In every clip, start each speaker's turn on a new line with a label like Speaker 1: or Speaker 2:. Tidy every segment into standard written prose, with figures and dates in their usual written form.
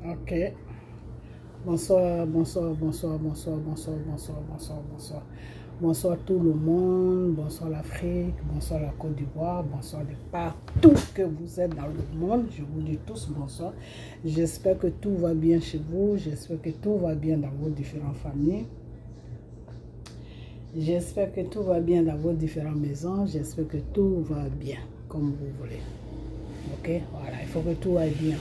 Speaker 1: Ok. Bonsoir, bonsoir, bonsoir, bonsoir, bonsoir, bonsoir, bonsoir, bonsoir. Bonsoir tout le monde, bonsoir l'Afrique, bonsoir la Côte d'Ivoire, bonsoir de partout que vous êtes dans le monde. Je vous dis tous bonsoir. J'espère que tout va bien chez vous, j'espère que tout va bien dans vos différentes familles. J'espère que tout va bien dans vos différentes maisons, j'espère que tout va bien comme vous voulez. Ok, voilà, il faut que tout aille bien.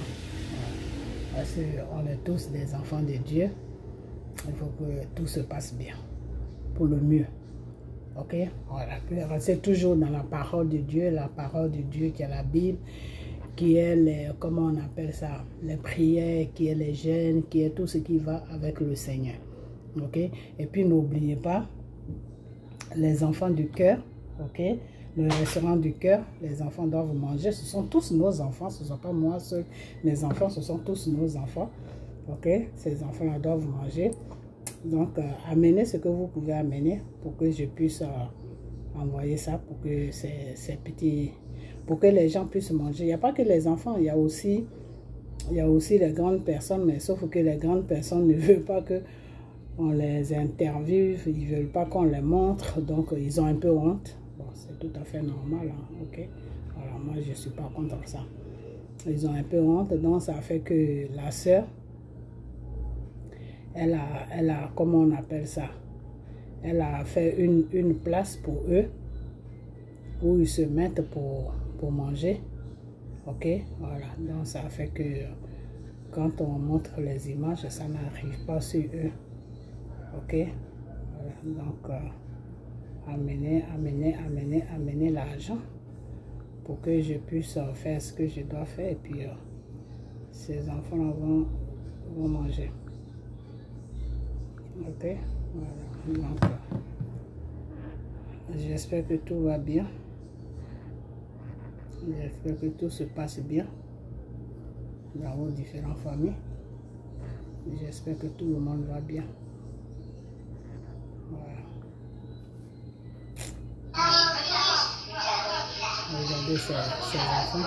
Speaker 1: Parce qu'on est tous des enfants de Dieu. Il faut que tout se passe bien. Pour le mieux. Ok? Voilà. Restez toujours dans la parole de Dieu. La parole de Dieu qui est la Bible. Qui est les, comment on appelle ça? Les prières, qui est les jeûnes, qui est tout ce qui va avec le Seigneur. Ok? Et puis n'oubliez pas les enfants du cœur. Ok? Le restaurant du cœur, les enfants doivent manger. Ce sont tous nos enfants, ce ne sont pas moi seul. Mes enfants, ce sont tous nos enfants. Ok? Ces enfants-là doivent manger. Donc, amenez ce que vous pouvez amener pour que je puisse envoyer ça pour que ces petits, pour que les gens puissent manger. Il n'y a pas que les enfants, il y a aussi les grandes personnes, mais sauf que les grandes personnes ne veulent pas que on les interviewe, ils ne veulent pas qu'on les montre, donc ils ont un peu honte. Bon, c'est tout à fait normal, hein, ok? Alors moi, je ne suis pas contre ça. Ils ont un peu honte, donc ça fait que la sœur, elle a, comment on appelle ça? Elle a fait une place pour eux, où ils se mettent pour manger. Ok? Voilà, donc ça fait que quand on montre les images, ça n'arrive pas sur eux. Ok? Voilà, donc, amener l'argent pour que je puisse faire ce que je dois faire et puis ces enfants vont manger. Ok, voilà. Donc j'espère que tout va bien, j'espère que tout se passe bien dans vos différentes familles. J'espère que tout le monde va bien. Voilà. Regardez ces enfants.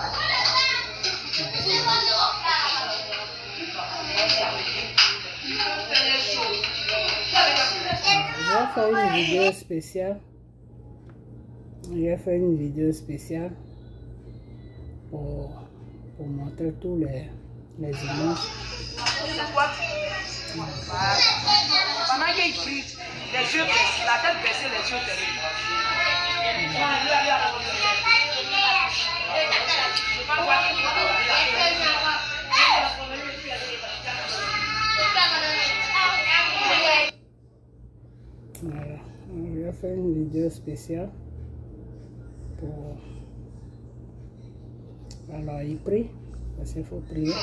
Speaker 1: Je vais faire une vidéo spéciale. Je vais faire une vidéo spéciale pour montrer tous les images.
Speaker 2: Pendant qu'il prie, les yeux baissés, la tête baissée, les yeux fermés.
Speaker 1: Voilà, je vais faire une vidéo spéciale pour... Alors, il prie, parce qu'il faut prier.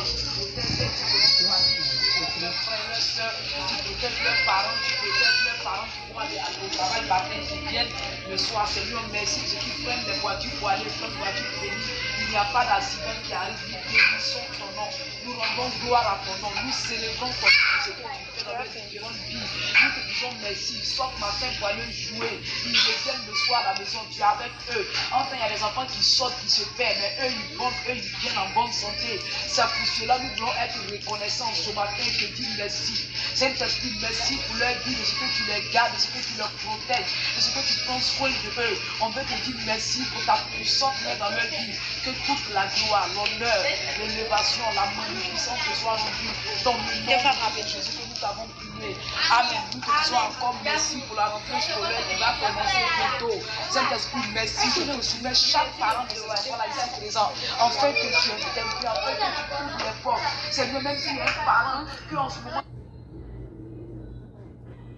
Speaker 2: Leurs parents, qui vont aller au travail matin, qui viennent le soir, Seigneur, merci, ceux qui prennent des voitures pour aller prendre des voitures pour venir. Il n'y a pas d'accident qui arrive, nous bénissons ton nom, nous rendons gloire à ton nom, nous célébrons ton nom, ce que tu fais dans leurs différentes vies. Nous te disons merci, ils sortent matin pour aller jouer, ils reviennent le soir à la maison, tu es avec eux. Enfin, il y a des enfants qui sortent, qui se perdent, mais eux, ils vont, eux, ils viennent en bonne santé. C'est pour cela nous voulons être reconnaissants ce matin, te dire merci. Saint-Esprit, merci pour leur vie, de ce que tu les gardes, de ce que tu leur protèges, de ce que tu prends soin de eux. On veut te dire merci pour ta puissance dans leur vie. Que toute la gloire, l'honneur, l'élévation, la magnificence te soit rendue dans le nom de Jésus que nous t'avons prié. Amen. Nous te disons encore merci pour la rentrée scolaire qui va commencer bientôt. Saint-Esprit, merci. Je te soumets chaque parent de ces enfants là ici présent. Enfin que tu interviennes, enfin que tu ouvres les portes. Seigneur, même s'il y a un parent qui en ce moment.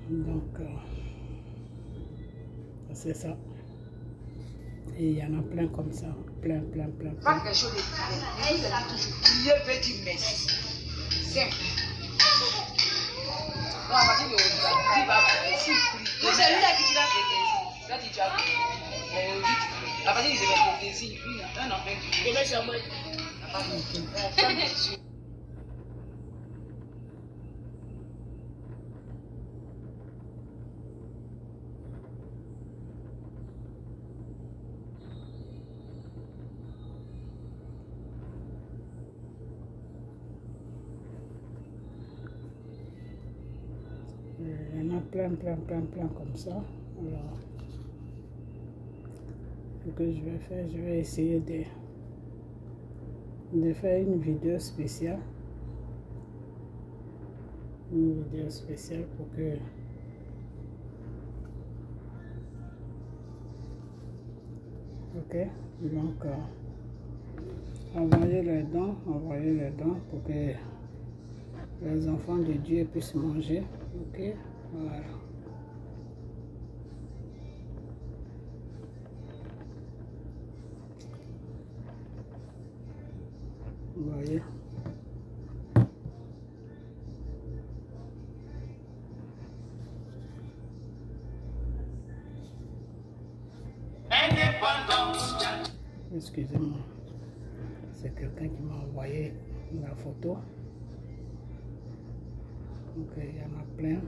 Speaker 1: Donc, c'est ça. Et il y en a plein comme ça. Plein.
Speaker 2: Pas quelque chose de prier. Il a toujours prier veut dire merci. Simple. Donc, à partir de aujourd'hui, tu vas prier. Donc, c'est lui là qui t'a fait plaisir. Là, tu as prié. Mais aujourd'hui, tu pries. À partir de aujourd'hui, plaisir. Un enfant qui prie. Demain, c'est à moi.
Speaker 1: Il y en a plein comme ça. Alors, ce que je vais faire, je vais essayer de faire une vidéo spéciale. Une vidéo spéciale pour que ok, donc envoyer les dons pour que les enfants de Dieu puissent manger. Ok, voilà. Vous voyez. Excusez-moi, c'est quelqu'un qui m'a envoyé la photo. Ok, il y en a plein.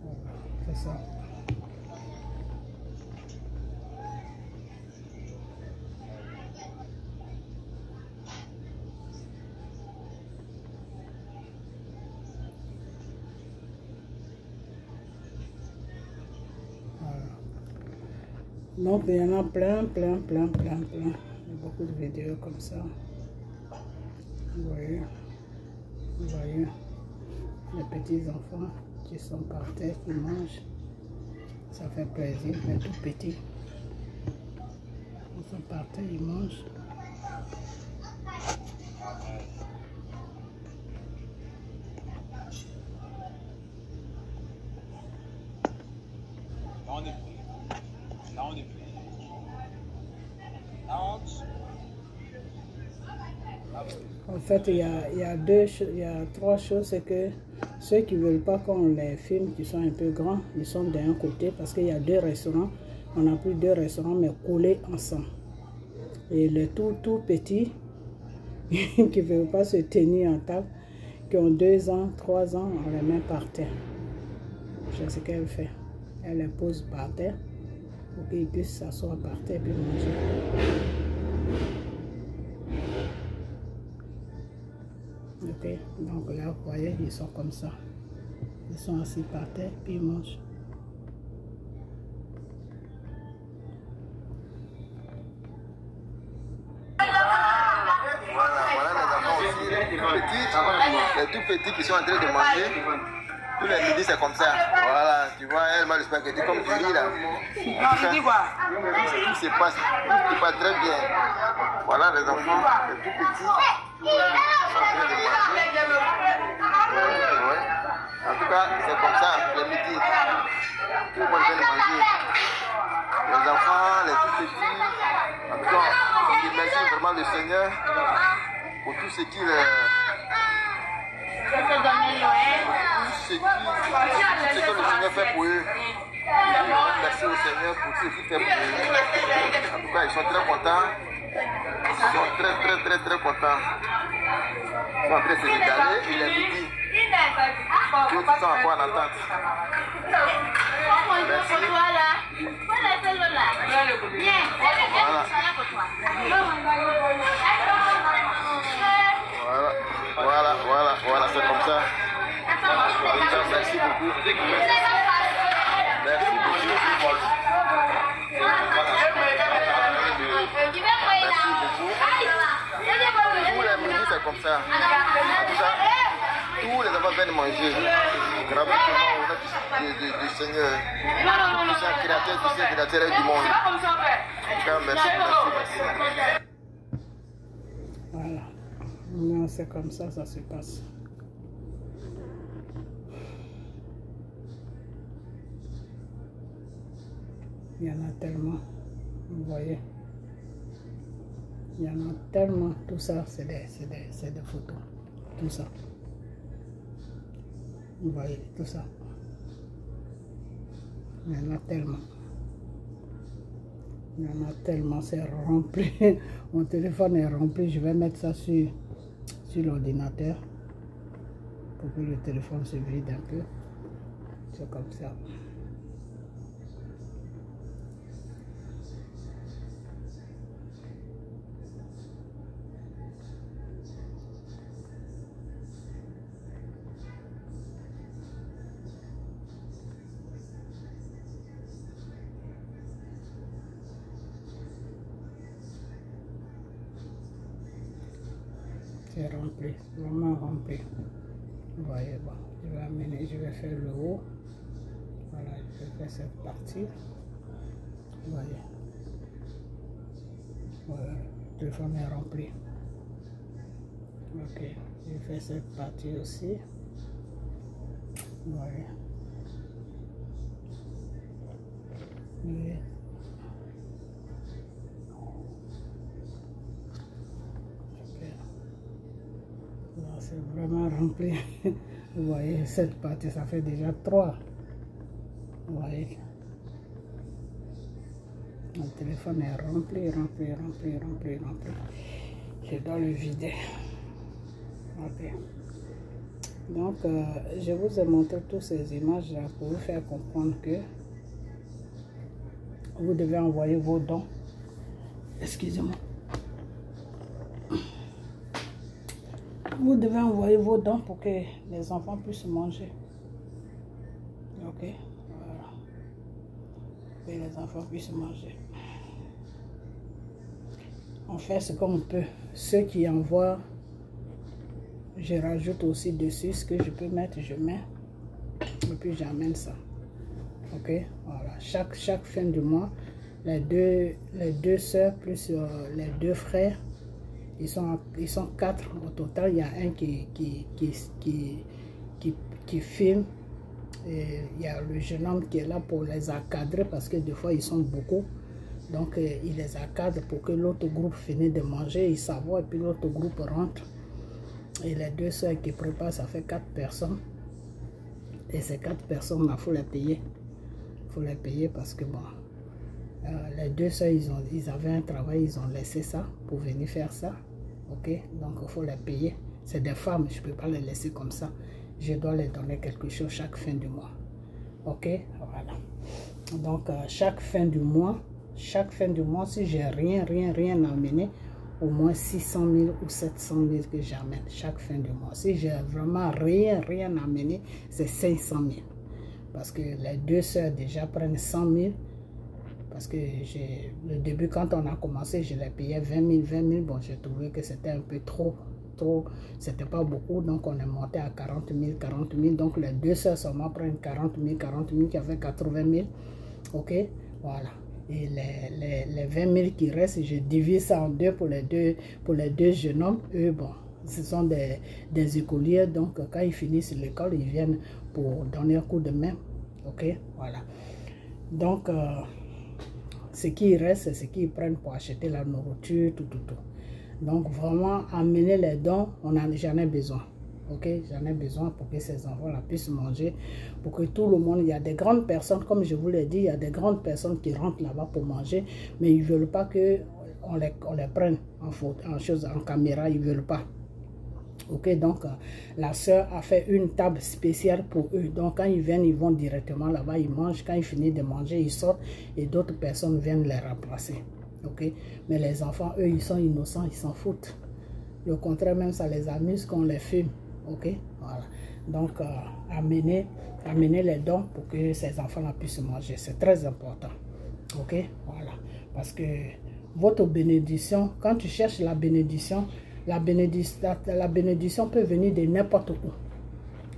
Speaker 1: Voilà, c'est ça. Donc il y en a plein. Il y a beaucoup de vidéos comme ça. Vous voyez les petits enfants qui sont par terre, qui mangent. Ça fait plaisir, mais tout petits. Ils sont par terre, ils mangent. En fait, il y a trois choses. C'est que ceux qui ne veulent pas qu'on les filme, qui sont un peu grands, ils sont d'un côté parce qu'il y a 2 restaurants. On a pris 2 restaurants, mais collés ensemble. Et les tout petits, qui ne veulent pas se tenir en table, qui ont 2 ans, 3 ans, on les met par terre. Je sais ce qu'elle fait. Elle les pose par terre pour qu'ils puissent s'asseoir par terre et manger. Ok, donc là, vous voyez, ils sont comme ça. Ils sont assis par terre, puis ils mangent.
Speaker 3: Voilà les enfants aussi, les tout petits qui sont en train de manger. Tous les midis, c'est comme ça. Voilà, tu vois, elle m'a le spaghetti comme tu dis là. Tout se passe très bien. Voilà les enfants, les tout petits. Ouais. En tout cas, c'est comme ça, les midis. Tout le monde vient de manger. Les enfants, les tout petits. En tout cas, on remercie vraiment le Seigneur pour tout ce qu'il ce que le Seigneur fait pour eux. Merci au Seigneur pour tout ce qu'il fait pour eux. En tout cas, ils sont très contents. Ils sont très contents. Ils sont en train de se régaler. Il est midi. Dieu tout ça encore en attente. Merci. Voilà, c'est comme ça. Merci beaucoup. Merci beaucoup. Tous les midis, c'est comme ça. Tous les enfants viennent manger. Gratuitement au nom du Seigneur. Du créateur du ciel, créateur du monde. Merci.
Speaker 1: Voilà. Non, c'est comme ça se passe. Il y en a tellement, vous voyez. Il y en a tellement. Tout ça, c'est des photos. Tout ça. Vous voyez, tout ça. Il y en a tellement. Il y en a tellement, c'est rempli. Mon téléphone est rempli. Je vais mettre ça sur l'ordinateur pour que le téléphone se vide un peu. C'est comme ça. C'est rempli, vraiment rempli. Vous voyez, bon, je vais amener, je vais faire le haut. Voilà, je vais faire cette partie. Vous voyez. Voilà, le téléphone est rempli. Ok, je fais cette partie aussi. Vous voyez. Oui. C'est vraiment rempli. Vous voyez, cette partie, ça fait déjà 3. Vous voyez. Mon téléphone est rempli. Je dois le vider. Ok. Donc, je vous ai montré toutes ces images là pour vous faire comprendre que vous devez envoyer vos dons. Excusez-moi. Vous devez envoyer vos dons pour que les enfants puissent manger. Ok, voilà. Que les enfants puissent manger. On fait ce qu'on peut. Ceux qui envoient, je rajoute aussi dessus ce que je peux mettre, je mets. Et puis j'amène ça. Ok, voilà. Chaque fin du mois, les deux soeurs plus les 2 frères. Ils sont 4 au total. Il y a un qui filme. Et il y a le jeune homme qui est là pour les encadrer parce que des fois ils sont beaucoup. Donc il les encadre pour que l'autre groupe finisse de manger, ils savoient et puis l'autre groupe rentre. Et les 2 soeurs qui préparent, ça fait 4 personnes. Et ces 4 personnes, il faut les payer. Il faut les payer parce que bon, les 2 soeurs, ils avaient un travail, ils ont laissé ça pour venir faire ça. Ok, donc il faut les payer. C'est des femmes, je ne peux pas les laisser comme ça. Je dois les donner quelque chose chaque fin du mois. Ok, voilà. Donc chaque fin du mois, si j'ai rien à amener, au moins 600 000 ou 700 000 que j'amène chaque fin du mois. Si j'ai vraiment rien à amener, c'est 500 000. Parce que les 2 soeurs déjà prennent 100 000. Parce que le début, quand on a commencé, je les payais 20 000. Bon, j'ai trouvé que c'était un peu trop. C'était pas beaucoup. Donc, on est monté à 40 000. Donc, les 2 soeurs seulement prennent 40 000 qui avaient 80 000. Ok, voilà. Et les 20 000 qui restent, je divise ça en 2 pour les deux jeunes hommes. Eux, bon, ce sont des écoliers. Donc, quand ils finissent l'école, ils viennent pour donner un coup de main. Ok, voilà. Donc, ce qui reste, c'est ce qu'ils prennent pour acheter la nourriture, tout. Donc, vraiment, amener les dons, j'en ai besoin. Ok, j'en ai besoin pour que ces enfants-là puissent manger, pour que tout le monde, il y a des grandes personnes, comme je vous l'ai dit, il y a des grandes personnes qui rentrent là-bas pour manger, mais ils ne veulent pas qu'on les prenne en caméra, ils ne veulent pas. Ok, donc la soeur a fait une table spéciale pour eux. Donc quand ils viennent, ils vont directement là-bas, ils mangent. Quand ils finissent de manger, ils sortent et d'autres personnes viennent les remplacer. Ok, mais les enfants, eux, ils sont innocents, ils s'en foutent. Et au contraire, même ça les amuse qu'on les filme. Ok, voilà. Donc amener les dons pour que ces enfants-là puissent manger. C'est très important. Ok, voilà. Parce que votre bénédiction, quand tu cherches la bénédiction peut venir de n'importe où.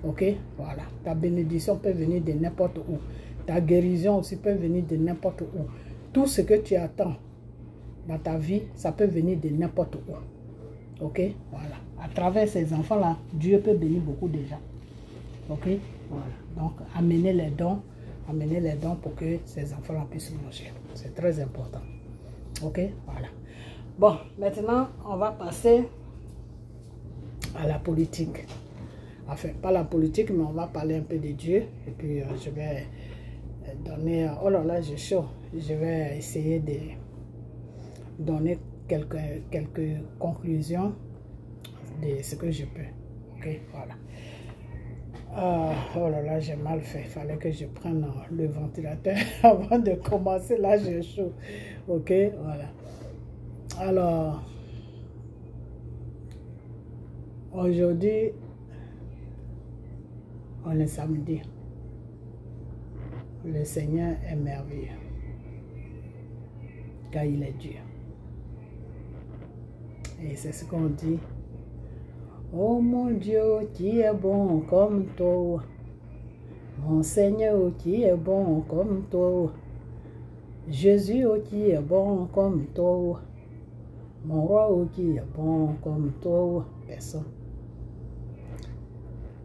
Speaker 1: Ok, voilà. Ta bénédiction peut venir de n'importe où. Ta guérison aussi peut venir de n'importe où. Tout ce que tu attends dans ta vie, ça peut venir de n'importe où. Ok, voilà. À travers ces enfants-là, Dieu peut bénir beaucoup de gens. Ok, voilà. Donc, amenez les dons pour que ces enfants-là puissent manger. C'est très important. Ok, voilà. Bon, maintenant, on va passer à la politique. Enfin, pas la politique, mais on va parler un peu de Dieu. Et puis, je vais donner... Oh là là, j'ai chaud. Je vais essayer de donner quelques conclusions de ce que je peux. Ok, voilà. Oh là là, j'ai mal fait. Il fallait que je prenne le ventilateur avant de commencer. Là, j'ai chaud. Ok, voilà. Alors, aujourd'hui, on est samedi. Le Seigneur est merveilleux, car il est Dieu. Et c'est ce qu'on dit. Oh mon Dieu, qui est bon comme toi. Mon Seigneur, qui est bon comme toi. Jésus, qui est bon comme toi. Mon roi, qui est bon comme toi. Personne.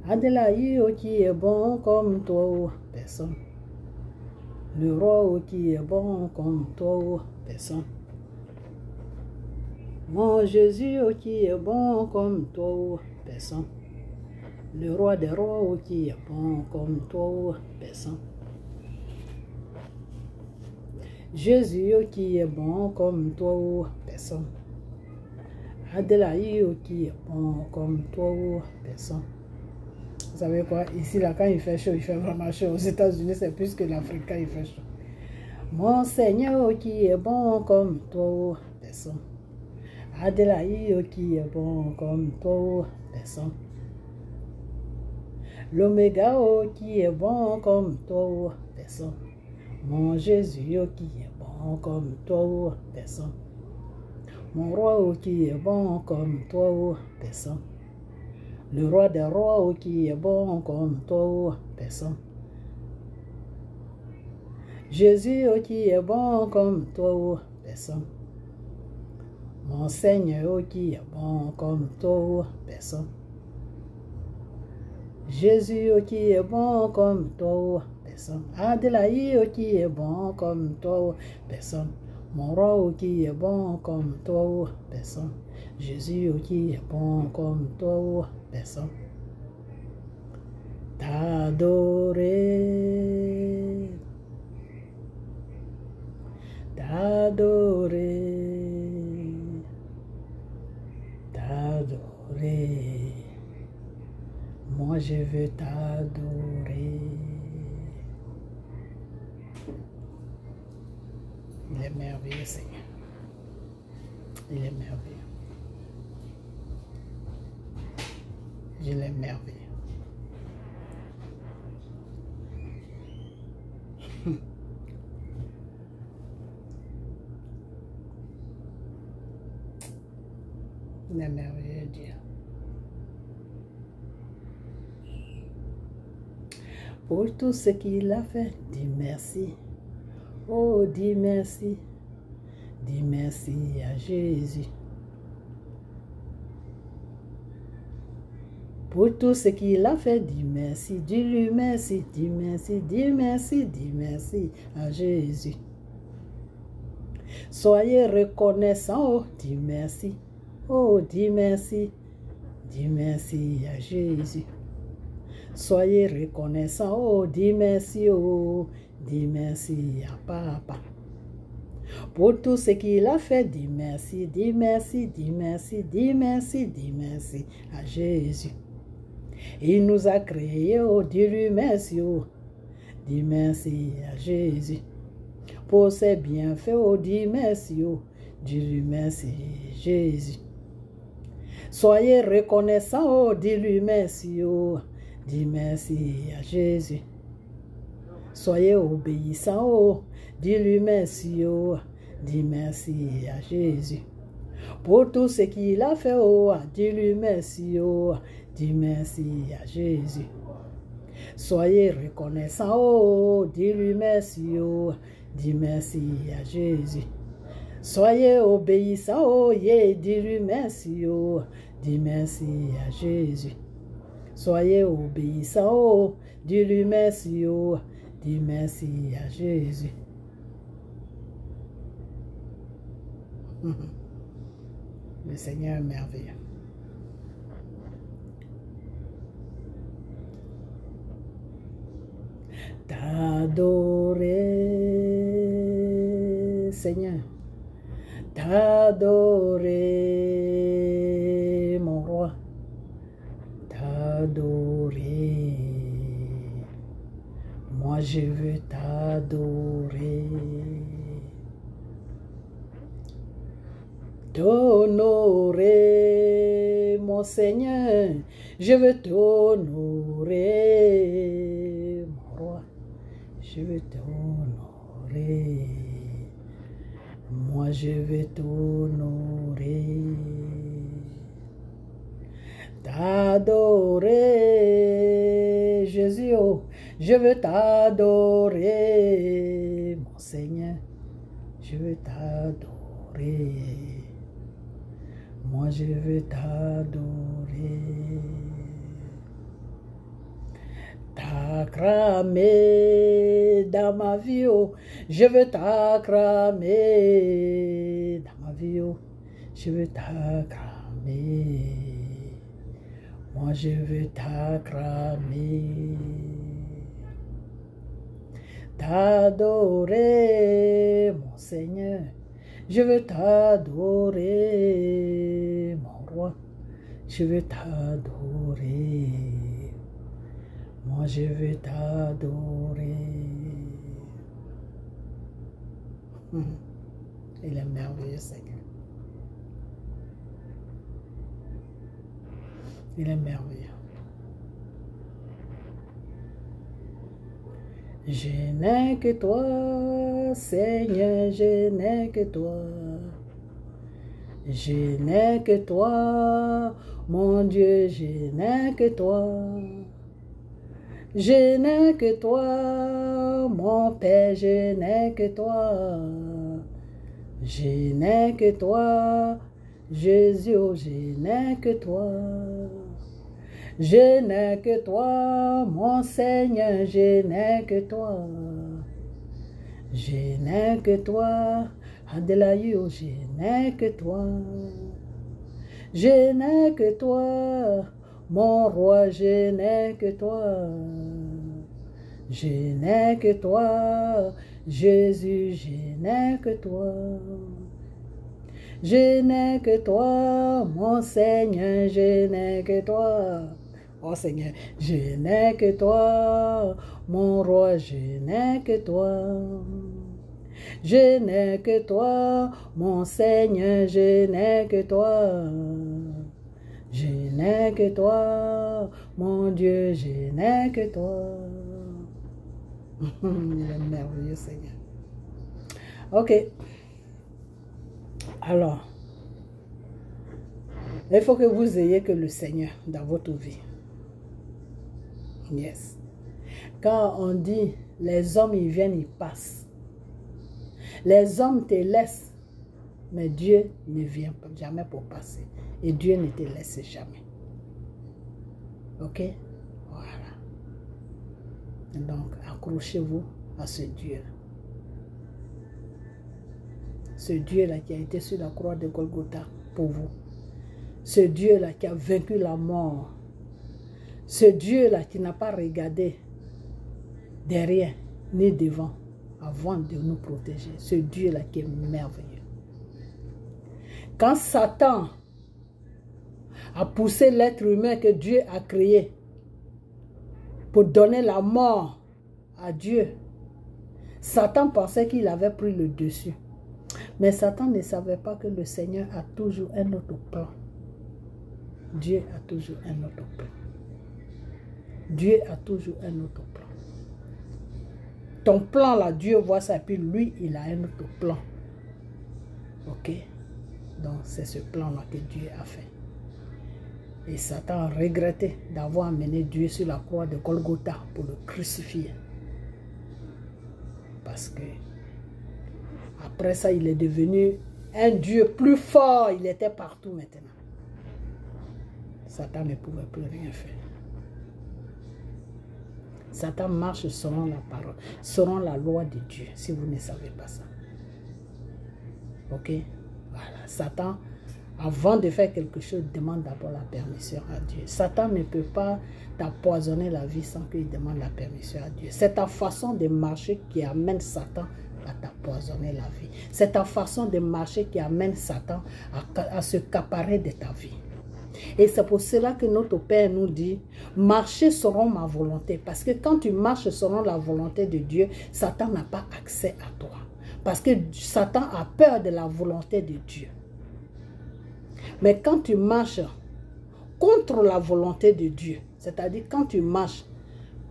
Speaker 1: Adelaï, qui est bon comme toi. Personne. Le roi, qui est bon comme toi. Personne. Mon Jésus, qui est bon comme toi, personne. Le roi des rois, qui est bon comme toi, personne. Jésus, qui est bon comme toi, personne. Adelaï, qui est bon comme toi, personne. Vous savez quoi? Ici, là, quand il fait chaud, il fait vraiment chaud. Aux États-Unis, c'est plus que l'Afrique quand il fait chaud. Mon Seigneur, qui est bon comme toi, personne. Adelaï, qui est bon comme toi, personne. L'Oméga, qui est bon comme toi, personne. Mon Jésus, qui est bon comme toi, personne. Mon roi, qui est bon comme toi, personne. Le roi des rois, qui est bon comme toi, personne. Jésus, qui est bon comme toi, personne. Mon Seigneur, qui est bon comme toi, personne. Jésus, qui est bon comme toi, personne. Adelaï, qui est bon comme toi, personne. Mon roi, qui est bon comme toi, personne. Jésus, qui est bon comme toi, personne. T'adorer, t'adorer, t'adorer. Moi, je veux t'adorer. Il est merveilleux, Seigneur. Il est merveilleux. Je l'aime merveilleux. Il est merveilleux, Dieu. Pour tout ce qu'il a fait, dis merci. Oh, dis merci. Dis merci à Jésus. Pour tout ce qu'il a fait, dis merci. Dis-lui merci, dis merci, dis merci, dis merci à Jésus. Soyez reconnaissants, oh, dis merci. Oh, dis merci. Dis merci à Jésus. Soyez reconnaissants, oh, dis merci, oh, dis merci à Papa. Pour tout ce qu'il a fait, dis merci, dis merci, dis merci, dis merci, dis merci à Jésus. Il nous a créés, oh, dis-lui merci, oh, dis merci à Jésus. Pour ses bienfaits, oh, dis merci, oh, dis-lui merci, Jésus. Soyez reconnaissants, oh, dis-lui merci, oh, dis merci à Jésus. Soyez obéissants, oh, dis-lui merci, oh, dis merci à Jésus. Pour tout ce qu'il a fait, oh, dis-lui merci, oh, dis merci à Jésus. Soyez reconnaissants, oh, dis-lui merci, oh, dis merci à Jésus. Soyez obéissants, oh, yeah, dis-lui merci, oh, dis merci à Jésus. Soyez obéissants, oh, dis-lui merci, oh, dis merci à Jésus. Le Seigneur est merveilleux. T'adorer, Seigneur. T'adorer, mon roi. T'adorer. Moi je veux t'adorer. T'honorer, mon Seigneur, je veux t'honorer, mon roi, je veux t'honorer. Moi je veux t'honorer. T'adorer, Jésus, oh, je veux t'adorer, mon Seigneur, je veux t'adorer. Moi je veux t'adorer. T'acclamer dans ma vie, oh, je veux t'acclamer dans ma vie, oh, je veux t'acclamer. Moi je veux t'acclamer, t'adorer, mon Seigneur, je veux t'adorer, mon roi, je veux t'adorer, moi je veux t'adorer. Il est merveilleux, Seigneur. Il est merveilleux. Je n'ai que toi, Seigneur, je n'ai que toi. Je n'ai que toi, mon Dieu, je n'ai que toi. Je n'ai que toi, mon Père, je n'ai que toi. Je n'ai que toi, Jésus, je n'ai que toi. Je n'ai que toi, mon Seigneur, je n'ai que toi. Je n'ai que toi, Adelaïo, je n'ai que toi. Je n'ai que toi, mon roi, je n'ai que toi. Je n'ai que toi, Jésus, je n'ai que toi. Je n'ai que toi, mon Seigneur, je n'ai que toi. Oh Seigneur, je n'ai que toi, mon roi, je n'ai que toi. Je n'ai que toi, mon Seigneur, je n'ai que toi. Je n'ai que toi, mon Dieu, je n'ai que toi. Il est merveilleux, Seigneur. Ok. Alors, il faut que vous ayez que le Seigneur dans votre vie. Yes. Quand on dit les hommes, ils viennent, ils passent. Les hommes te laissent, mais Dieu ne vient jamais pour passer. Et Dieu ne te laisse jamais. Ok? Voilà. Donc, accrochez-vous à ce Dieu. Ce Dieu-là qui a été sur la croix de Golgotha pour vous. Ce Dieu-là qui a vaincu la mort. Ce Dieu-là qui n'a pas regardé derrière ni devant avant de nous protéger. Ce Dieu-là qui est merveilleux. Quand Satan a poussé l'être humain que Dieu a créé pour donner la mort à Dieu, Satan pensait qu'il avait pris le dessus. Mais Satan ne savait pas que le Seigneur a toujours un autre plan. Dieu a toujours un autre plan. Dieu a toujours un autre plan. Ton plan là, Dieu voit ça, et puis lui, il a un autre plan. Ok? Donc, c'est ce plan-là que Dieu a fait. Et Satan a regretté d'avoir amené Dieu sur la croix de Golgotha pour le crucifier. Parce que après ça, il est devenu un Dieu plus fort. Il était partout maintenant. Satan ne pouvait plus rien faire. Satan marche selon la parole, selon la loi de Dieu, si vous ne savez pas ça. Ok? Voilà. Satan, avant de faire quelque chose, demande d'abord la permission à Dieu. Satan ne peut pas t'empoisonner la vie sans qu'il demande la permission à Dieu. C'est ta façon de marcher qui amène Satan à t'empoisonner la vie. C'est ta façon de marcher qui amène Satan à se caparer de ta vie. Et c'est pour cela que notre Père nous dit, marchez selon ma volonté. Parce que quand tu marches selon la volonté de Dieu, Satan n'a pas accès à toi. Parce que Satan a peur de la volonté de Dieu. Mais quand tu marches contre la volonté de Dieu, c'est-à-dire quand tu marches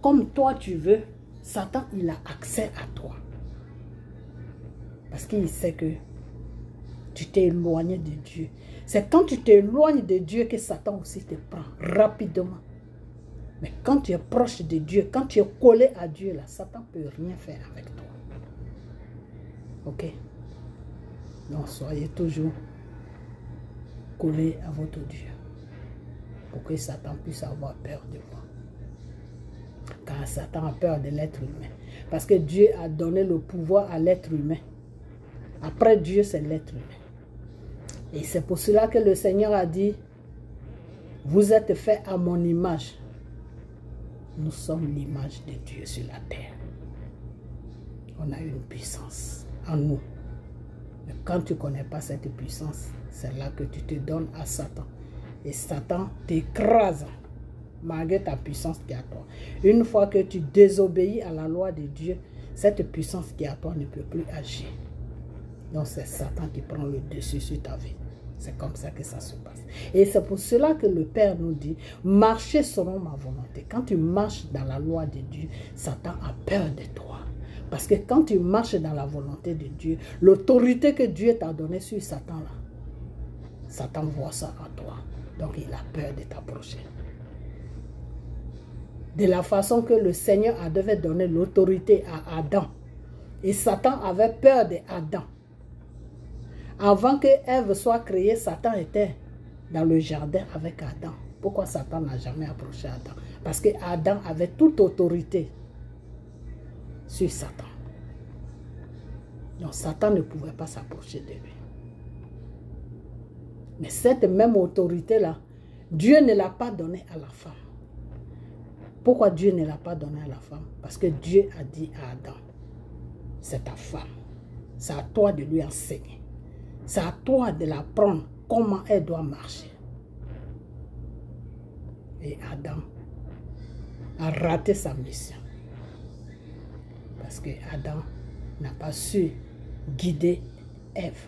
Speaker 1: comme toi tu veux, Satan, il a accès à toi. Parce qu'il sait que tu t'es éloigné de Dieu. C'est quand tu t'éloignes de Dieu que Satan aussi te prend rapidement. Mais quand tu es proche de Dieu, quand tu es collé à Dieu, là, Satan ne peut rien faire avec toi. Ok? Donc, soyez toujours collés à votre Dieu. Pour que Satan puisse avoir peur de vous. Car Satan a peur de l'être humain. Parce que Dieu a donné le pouvoir à l'être humain. Après Dieu, c'est l'être humain. Et c'est pour cela que le Seigneur a dit, vous êtes faits à mon image. Nous sommes l'image de Dieu sur la terre. On a une puissance en nous. Mais quand tu ne connais pas cette puissance, c'est là que tu te donnes à Satan. Et Satan t'écrase malgré ta puissance qui est à toi. Une fois que tu désobéis à la loi de Dieu, cette puissance qui est à toi ne peut plus agir. Donc c'est Satan qui prend le dessus sur ta vie. C'est comme ça que ça se passe. Et c'est pour cela que le Père nous dit, marchez selon ma volonté. Quand tu marches dans la loi de Dieu, Satan a peur de toi. Parce que quand tu marches dans la volonté de Dieu, l'autorité que Dieu t'a donnée sur Satan, là, Satan voit ça en toi. Donc il a peur de t'approcher. De la façon que le Seigneur devait donner l'autorité à Adam. Et Satan avait peur d'Adam. Avant que Ève soit créée, Satan était dans le jardin avec Adam. Pourquoi Satan n'a jamais approché Adam? Parce que Adam avait toute autorité sur Satan. Donc Satan ne pouvait pas s'approcher de lui. Mais cette même autorité-là, Dieu ne l'a pas donnée à la femme. Pourquoi Dieu ne l'a pas donnée à la femme? Parce que Dieu a dit à Adam, c'est ta femme. C'est à toi de lui enseigner. C'est à toi de l'apprendre comment elle doit marcher. Et Adam a raté sa mission. Parce que Adam n'a pas su guider Ève.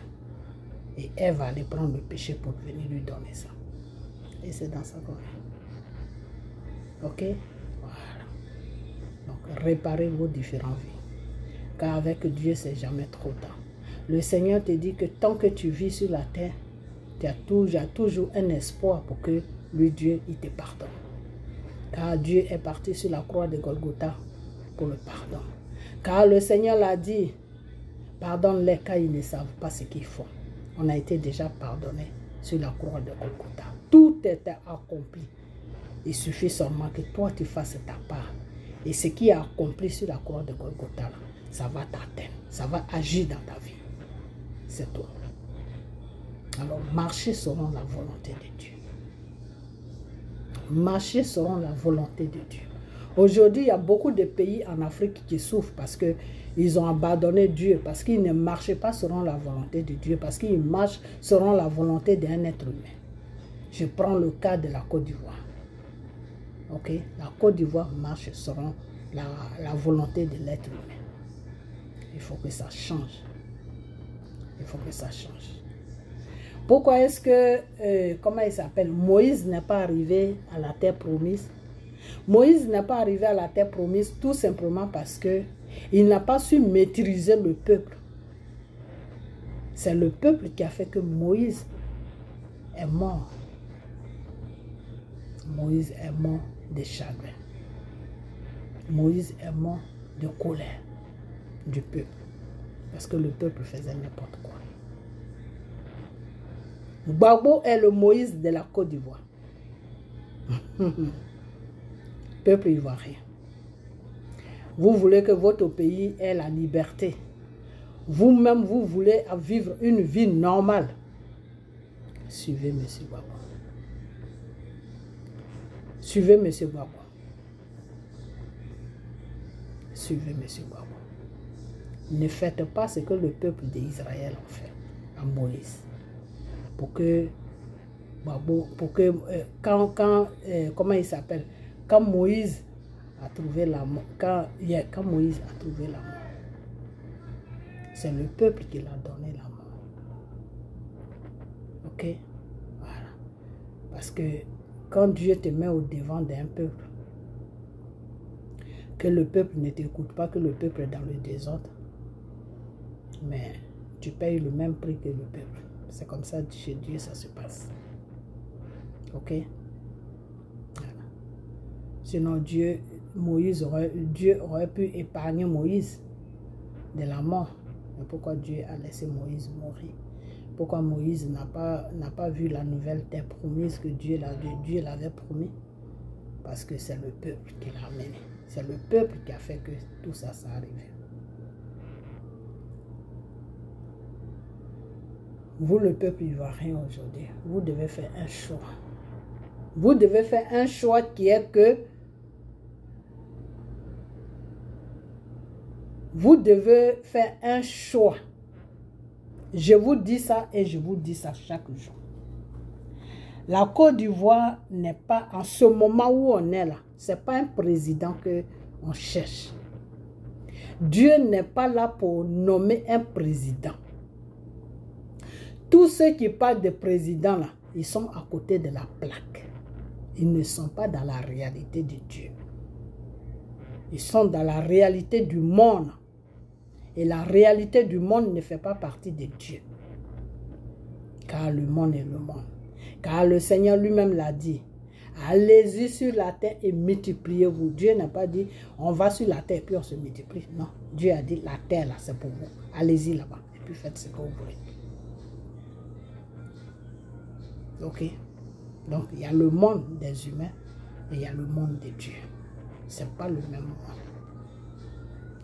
Speaker 1: Et Ève allait prendre le péché pour venir lui donner ça. Et c'est dans sa corps. Ok? Voilà. Donc réparez vos différentes vies. Car avec Dieu, c'est jamais trop tard. Le Seigneur te dit que tant que tu vis sur la terre, tu as toujours un espoir pour que lui, Dieu, il te pardonne. Car Dieu est parti sur la croix de Golgotha pour le pardon. Car le Seigneur l'a dit, pardonne-les car ils ne savent pas ce qu'ils font. On a été déjà pardonné sur la croix de Golgotha. Tout était accompli. Il suffit seulement que toi tu fasses ta part. Et ce qui est accompli sur la croix de Golgotha, ça va t'atteindre. Ça va agir dans ta vie. C'est tout. Alors, marchez selon la volonté de Dieu. Marchez selon la volonté de Dieu. Aujourd'hui, il y a beaucoup de pays en Afrique qui souffrent parce qu'ils ont abandonné Dieu, parce qu'ils ne marchaient pas selon la volonté de Dieu, parce qu'ils marchent selon la volonté d'un être humain. Je prends le cas de la Côte d'Ivoire. Ok? La Côte d'Ivoire marche selon la volonté de l'être humain. Il faut que ça change. Il faut que ça change. Pourquoi est-ce que, comment il s'appelle, Moïse n'est pas arrivé à la terre promise? Moïse n'est pas arrivé à la terre promise tout simplement parce que il n'a pas su maîtriser le peuple. C'est le peuple qui a fait que Moïse est mort. Moïse est mort de chagrin. Moïse est mort de colère du peuple. Parce que le peuple faisait n'importe quoi. Gbagbo est le Moïse de la Côte d'Ivoire. Peuple ivoirien. Vous voulez que votre pays ait la liberté. Vous-même, vous voulez vivre une vie normale. Suivez M. Gbagbo. Suivez M. Gbagbo. Suivez M. Gbagbo. Ne faites pas ce que le peuple d'Israël a fait à Moïse. Pour que pour que comment il s'appelle, quand Moïse a trouvé l'amour, quand Moïse a trouvé l'amour, c'est le peuple qui l'a donné l'amour. Ok? Voilà. Parce que quand Dieu te met au devant d'un peuple, que le peuple ne t'écoute pas, que le peuple est dans le désordre, mais tu payes le même prix que le peuple. C'est comme ça chez Dieu ça se passe. Ok? Voilà. Sinon Dieu aurait pu épargner Moïse de la mort. Mais pourquoi Dieu a laissé Moïse mourir? Pourquoi Moïse n'a pas vu la nouvelle terre promise que Dieu l'avait promis? Parce que c'est le peuple qui l'a amené. C'est le peuple qui a fait que tout ça s'est arrivé. Vous, le peuple ivoirien aujourd'hui, vous devez faire un choix. Vous devez faire un choix qui est que vous devez faire un choix. Je vous dis ça et je vous dis ça chaque jour. La Côte d'Ivoire n'est pas, en ce moment où on est là, ce n'est pas un président qu'on cherche. Dieu n'est pas là pour nommer un président. Tous ceux qui parlent de président là, ils sont à côté de la plaque. Ils ne sont pas dans la réalité de Dieu. Ils sont dans la réalité du monde. Et la réalité du monde ne fait pas partie de Dieu. Car le monde est le monde. Car le Seigneur lui-même l'a dit. Allez-y sur la terre et multipliez-vous. Dieu n'a pas dit on va sur la terre et puis on se multiplie. Non. Dieu a dit la terre là c'est pour vous. Allez-y là-bas et puis faites ce que vous voulez. Ok. Donc il y a le monde des humains et il y a le monde de Dieu. Ce n'est pas le même monde.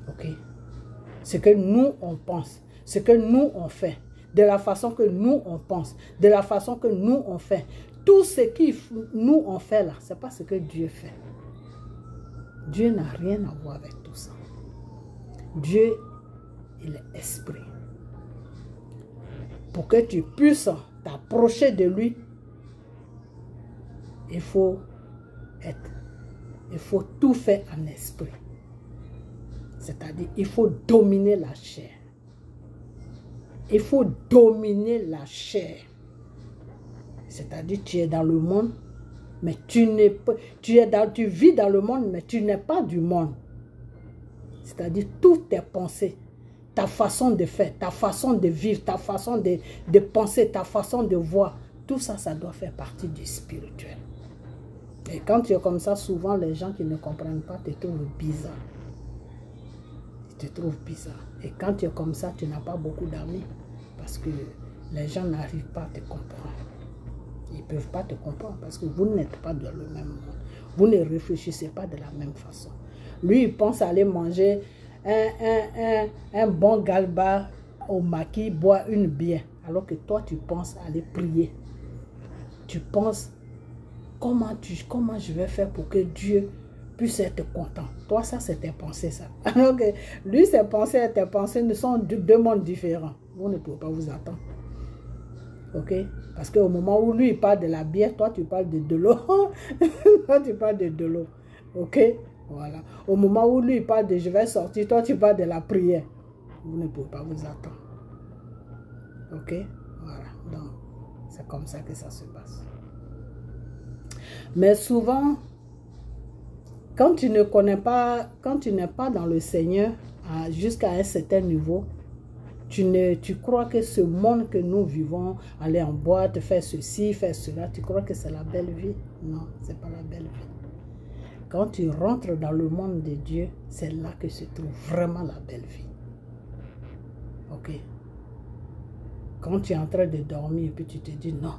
Speaker 1: Ok. Ce que nous on pense, ce que nous on fait, de la façon que nous on pense, de la façon que nous on fait, tout ce que nous on fait là, ce n'est pas ce que Dieu fait. Dieu n'a rien à voir avec tout ça. Dieu, il est esprit. Pour que tu puisses t'approcher de lui, il faut tout faire en esprit. C'est-à-dire, il faut dominer la chair. Il faut dominer la chair. C'est-à-dire, tu es dans le monde, mais tu vis dans le monde, mais tu n'es pas du monde. C'est-à-dire, toutes tes pensées, ta façon de faire, ta façon de vivre, ta façon de penser, ta façon de voir, tout ça, ça doit faire partie du spirituel. Et quand tu es comme ça, souvent, les gens qui ne comprennent pas te trouvent bizarre. Ils te trouvent bizarre. Et quand tu es comme ça, tu n'as pas beaucoup d'amis. Parce que les gens n'arrivent pas à te comprendre. Ils ne peuvent pas te comprendre parce que vous n'êtes pas dans le même monde. Vous ne réfléchissez pas de la même façon. Lui, il pense aller manger un bon galba au maquis, boire une bière. Alors que toi, tu penses aller prier. Tu penses, comment je vais faire pour que Dieu puisse être content. Toi, ça, c'est tes pensées, ça. Alors que lui, ses pensées et tes pensées ne sont deux mondes différents. Vous ne pouvez pas vous attendre. Ok? Parce qu'au moment où lui, il parle de la bière, toi, tu parles de l'eau. Toi, tu parles de l'eau. Ok? Voilà. Au moment où lui, il parle de je vais sortir, toi, tu parles de la prière. Vous ne pouvez pas vous attendre. Ok? Voilà. Donc, c'est comme ça que ça se passe. Mais souvent, quand tu ne connais pas, quand tu n'es pas dans le Seigneur jusqu'à un certain niveau, tu crois que ce monde que nous vivons, aller en boîte, faire ceci, faire cela, tu crois que c'est la belle vie? Non, ce n'est pas la belle vie. Quand tu rentres dans le monde de Dieu, c'est là que se trouve vraiment la belle vie. Ok? Quand tu es en train de dormir et puis tu te dis non,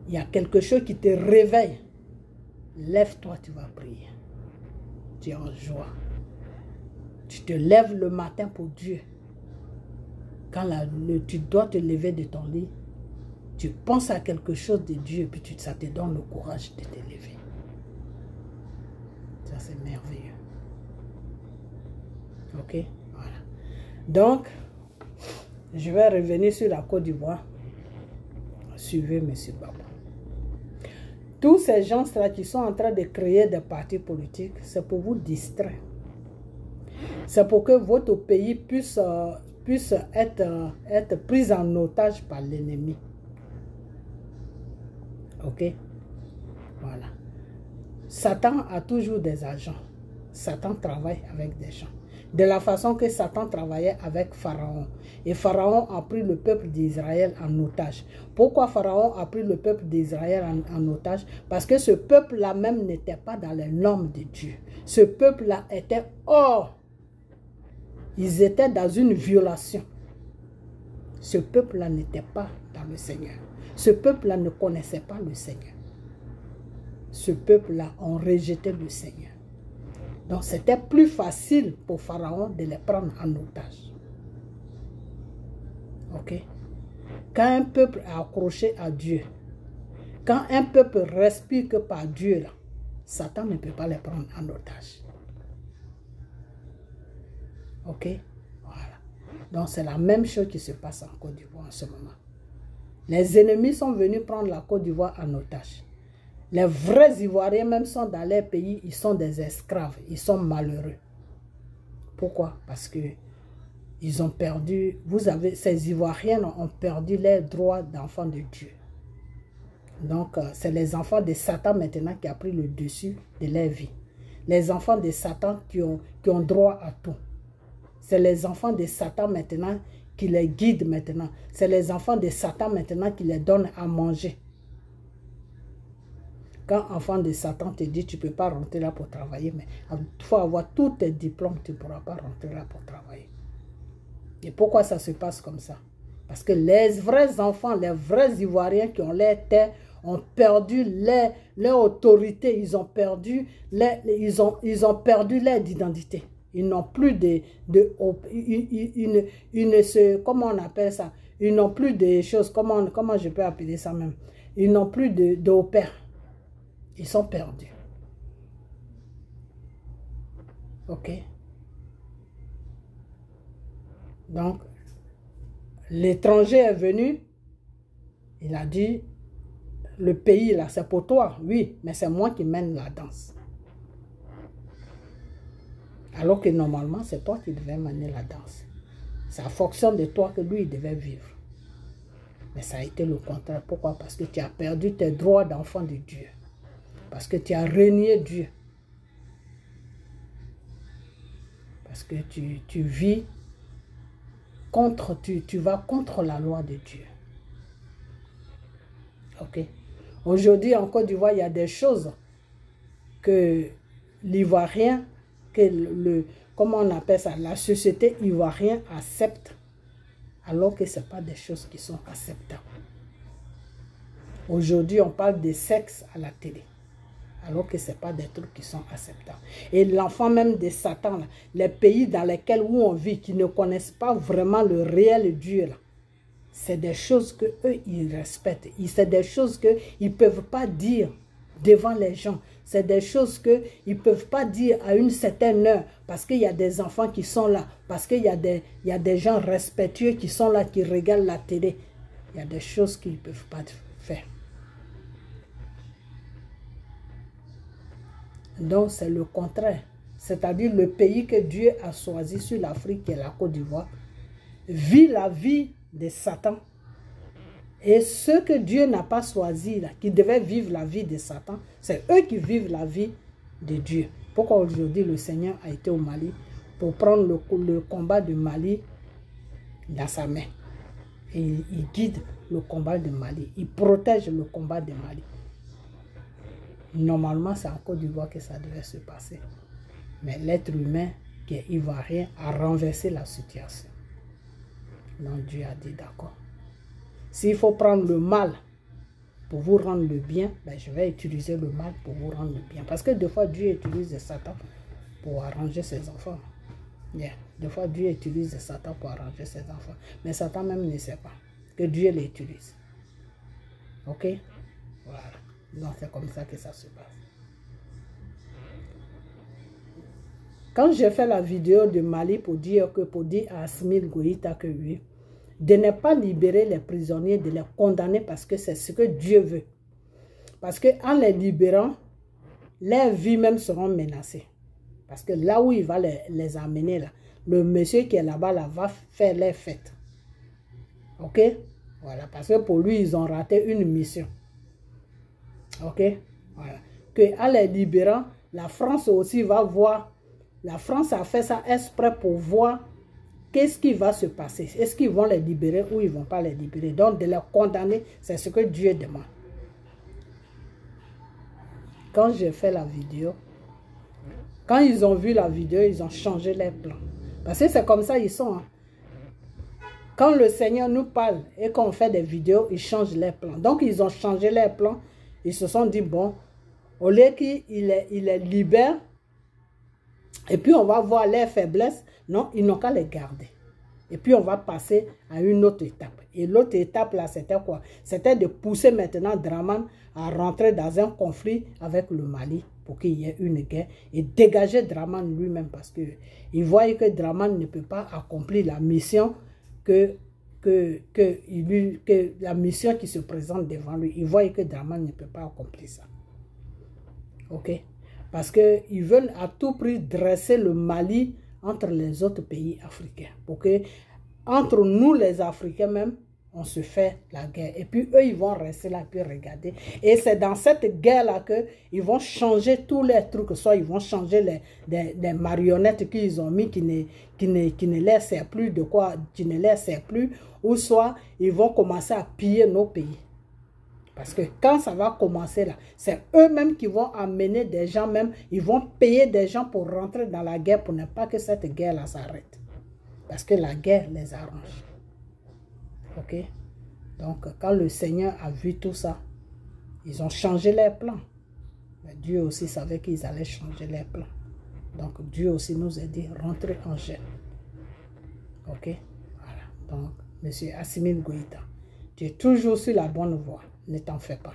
Speaker 1: il y a quelque chose qui te réveille, lève-toi, tu vas prier. Tu es en joie. Tu te lèves le matin pour Dieu. Quand tu dois te lever de ton lit, tu penses à quelque chose de Dieu, puis ça te donne le courage de te lever. Ça, c'est merveilleux. Ok? Voilà. Donc, je vais revenir sur la Côte d'Ivoire. Suivez M. Baba. Tous ces gens-là qui sont en train de créer des partis politiques, c'est pour vous distraire. C'est pour que votre pays puisse être pris en otage par l'ennemi. Ok? Voilà. Satan a toujours des agents. Satan travaille avec des gens. De la façon que Satan travaillait avec Pharaon. Et Pharaon a pris le peuple d'Israël en otage. Pourquoi Pharaon a pris le peuple d'Israël en otage? Parce que ce peuple-là même n'était pas dans les normes de Dieu. Ce peuple-là était hors. Ils étaient dans une violation. Ce peuple-là n'était pas dans le Seigneur. Ce peuple-là ne connaissait pas le Seigneur. Ce peuple-là ont rejeté le Seigneur. Donc c'était plus facile pour Pharaon de les prendre en otage. Ok? Quand un peuple est accroché à Dieu, quand un peuple respire que par Dieu, là, Satan ne peut pas les prendre en otage. Ok? Voilà. Donc c'est la même chose qui se passe en Côte d'Ivoire en ce moment. Les ennemis sont venus prendre la Côte d'Ivoire en otage. Les vrais Ivoiriens même sont dans leur pays, ils sont des esclaves, ils sont malheureux. Pourquoi? Parce que ils ont perdu, ces Ivoiriens ont perdu leurs droits d'enfants de Dieu. Donc c'est les enfants de Satan maintenant qui ont pris le dessus de leur vie. Les enfants de Satan qui ont droit à tout. C'est les enfants de Satan maintenant qui les guident maintenant. C'est les enfants de Satan maintenant qui les donnent à manger. Quand enfant de Satan te dit tu ne peux pas rentrer là pour travailler, mais il faut avoir tous tes diplômes, tu ne pourras pas rentrer là pour travailler. Et pourquoi ça se passe comme ça? Parce que les vrais enfants, les vrais Ivoiriens qui ont leur terre, ont perdu leur autorité, ils ont perdu leur identité. Ils n'ont plus comment on appelle ça? Ils n'ont plus de choses, comment je peux appeler ça même? Ils n'ont plus de père. Ils sont perdus. Ok? Donc, l'étranger est venu, il a dit, le pays là, c'est pour toi, oui, mais c'est moi qui mène la danse. Alors que normalement, c'est toi qui devais mener la danse. C'est en fonction de toi que lui, il devait vivre. Mais ça a été le contraire. Pourquoi? Parce que tu as perdu tes droits d'enfant de Dieu. Parce que tu as renié Dieu. Parce que tu vis contre, tu vas contre la loi de Dieu. Ok? Aujourd'hui, en Côte d'Ivoire, il y a des choses que l'Ivoirien, comment on appelle ça, la société ivoirienne accepte, alors que ce n'est pas des choses qui sont acceptables. Aujourd'hui, on parle de sexe à la télé, alors que ce n'est pas des trucs qui sont acceptables. Et l'enfant même de Satan, là, les pays dans lesquels où on vit, qui ne connaissent pas vraiment le réel Dieu, c'est des choses qu'eux, ils respectent. C'est des choses qu'ils ne peuvent pas dire devant les gens. C'est des choses qu'ils ne peuvent pas dire à une certaine heure, parce qu'il y a des enfants qui sont là, parce qu'il y a des gens respectueux qui sont là, qui regardent la télé. Il y a des choses qu'ils ne peuvent pas faire. Donc, c'est le contraire. C'est-à-dire le pays que Dieu a choisi sur l'Afrique et la Côte d'Ivoire vit la vie de Satan. Et ceux que Dieu n'a pas choisi, là, qui devaient vivre la vie de Satan, c'est eux qui vivent la vie de Dieu. Pourquoi aujourd'hui le Seigneur a été au Mali pour prendre le combat de Mali dans sa main. Et il guide le combat de Mali. Il protège le combat de Mali. Normalement, c'est en Côte d'Ivoire que ça devait se passer. Mais l'être humain qui est ivoirien a renversé la situation. Donc Dieu a dit d'accord. S'il faut prendre le mal pour vous rendre le bien, ben je vais utiliser le mal pour vous rendre le bien. Parce que des fois, Dieu utilise Satan pour arranger ses enfants. Yeah. Des fois, Dieu utilise Satan pour arranger ses enfants. Mais Satan même ne sait pas que Dieu l'utilise. Ok? Voilà. Donc c'est comme ça que ça se passe. Quand j'ai fait la vidéo de Mali pour dire à Assimi Goïta que oui, de ne pas libérer les prisonniers, de les condamner parce que c'est ce que Dieu veut. Parce qu'en les libérant, leurs vies même seront menacées. Parce que là où il va les amener, là, le monsieur qui est là-bas là, va faire les fêtes. Ok? Voilà, parce que pour lui, ils ont raté une mission. Ok? Voilà. Qu'en les libérant, la France aussi va voir. La France a fait ça exprès pour voir qu'est-ce qui va se passer. Est-ce qu'ils vont les libérer ou ils ne vont pas les libérer? Donc, de les condamner, c'est ce que Dieu demande. Quand j'ai fait la vidéo, quand ils ont vu la vidéo, ils ont changé leurs plans. Parce que c'est comme ça ils sont. Hein. Quand le Seigneur nous parle et qu'on fait des vidéos, ils changent leurs plans. Donc, ils ont changé leurs plans. Ils se sont dit, bon, au lieu qu'ils les libèrent, et puis on va voir leurs faiblesses, non, ils n'ont qu'à les garder. Et puis on va passer à une autre étape. Et l'autre étape là, c'était quoi? C'était de pousser maintenant Dramane à rentrer dans un conflit avec le Mali pour qu'il y ait une guerre et dégager Dramane lui-même parce qu'il voyait que Dramane ne peut pas accomplir la mission la mission qui se présente devant lui. Il voyait que Dramane ne peut pas accomplir ça. Ok? Parce qu'ils veulent à tout prix dresser le Mali entre les autres pays africains. Pour que, entre nous les Africains même, on se fait la guerre. Et puis eux, ils vont rester là, puis regarder. Et c'est dans cette guerre-là qu'ils vont changer tous les trucs. Soit ils vont changer les marionnettes qu'ils ont mis qui ne les servent plus, de quoi, qui ne les servent plus. Ou soit ils vont commencer à piller nos pays. Parce que quand ça va commencer là, c'est eux-mêmes qui vont amener des gens même, ils vont payer des gens pour rentrer dans la guerre pour ne pas que cette guerre-là s'arrête. Parce que la guerre les arrange. Ok? Donc, quand le Seigneur a vu tout ça, ils ont changé leurs plans. Mais Dieu aussi savait qu'ils allaient changer leurs plans. Donc, Dieu aussi nous a dit, rentrez en jeûne. Ok? Voilà. Donc, M. Assimi Goïta, tu es toujours sur la bonne voie. Ne t'en fais pas.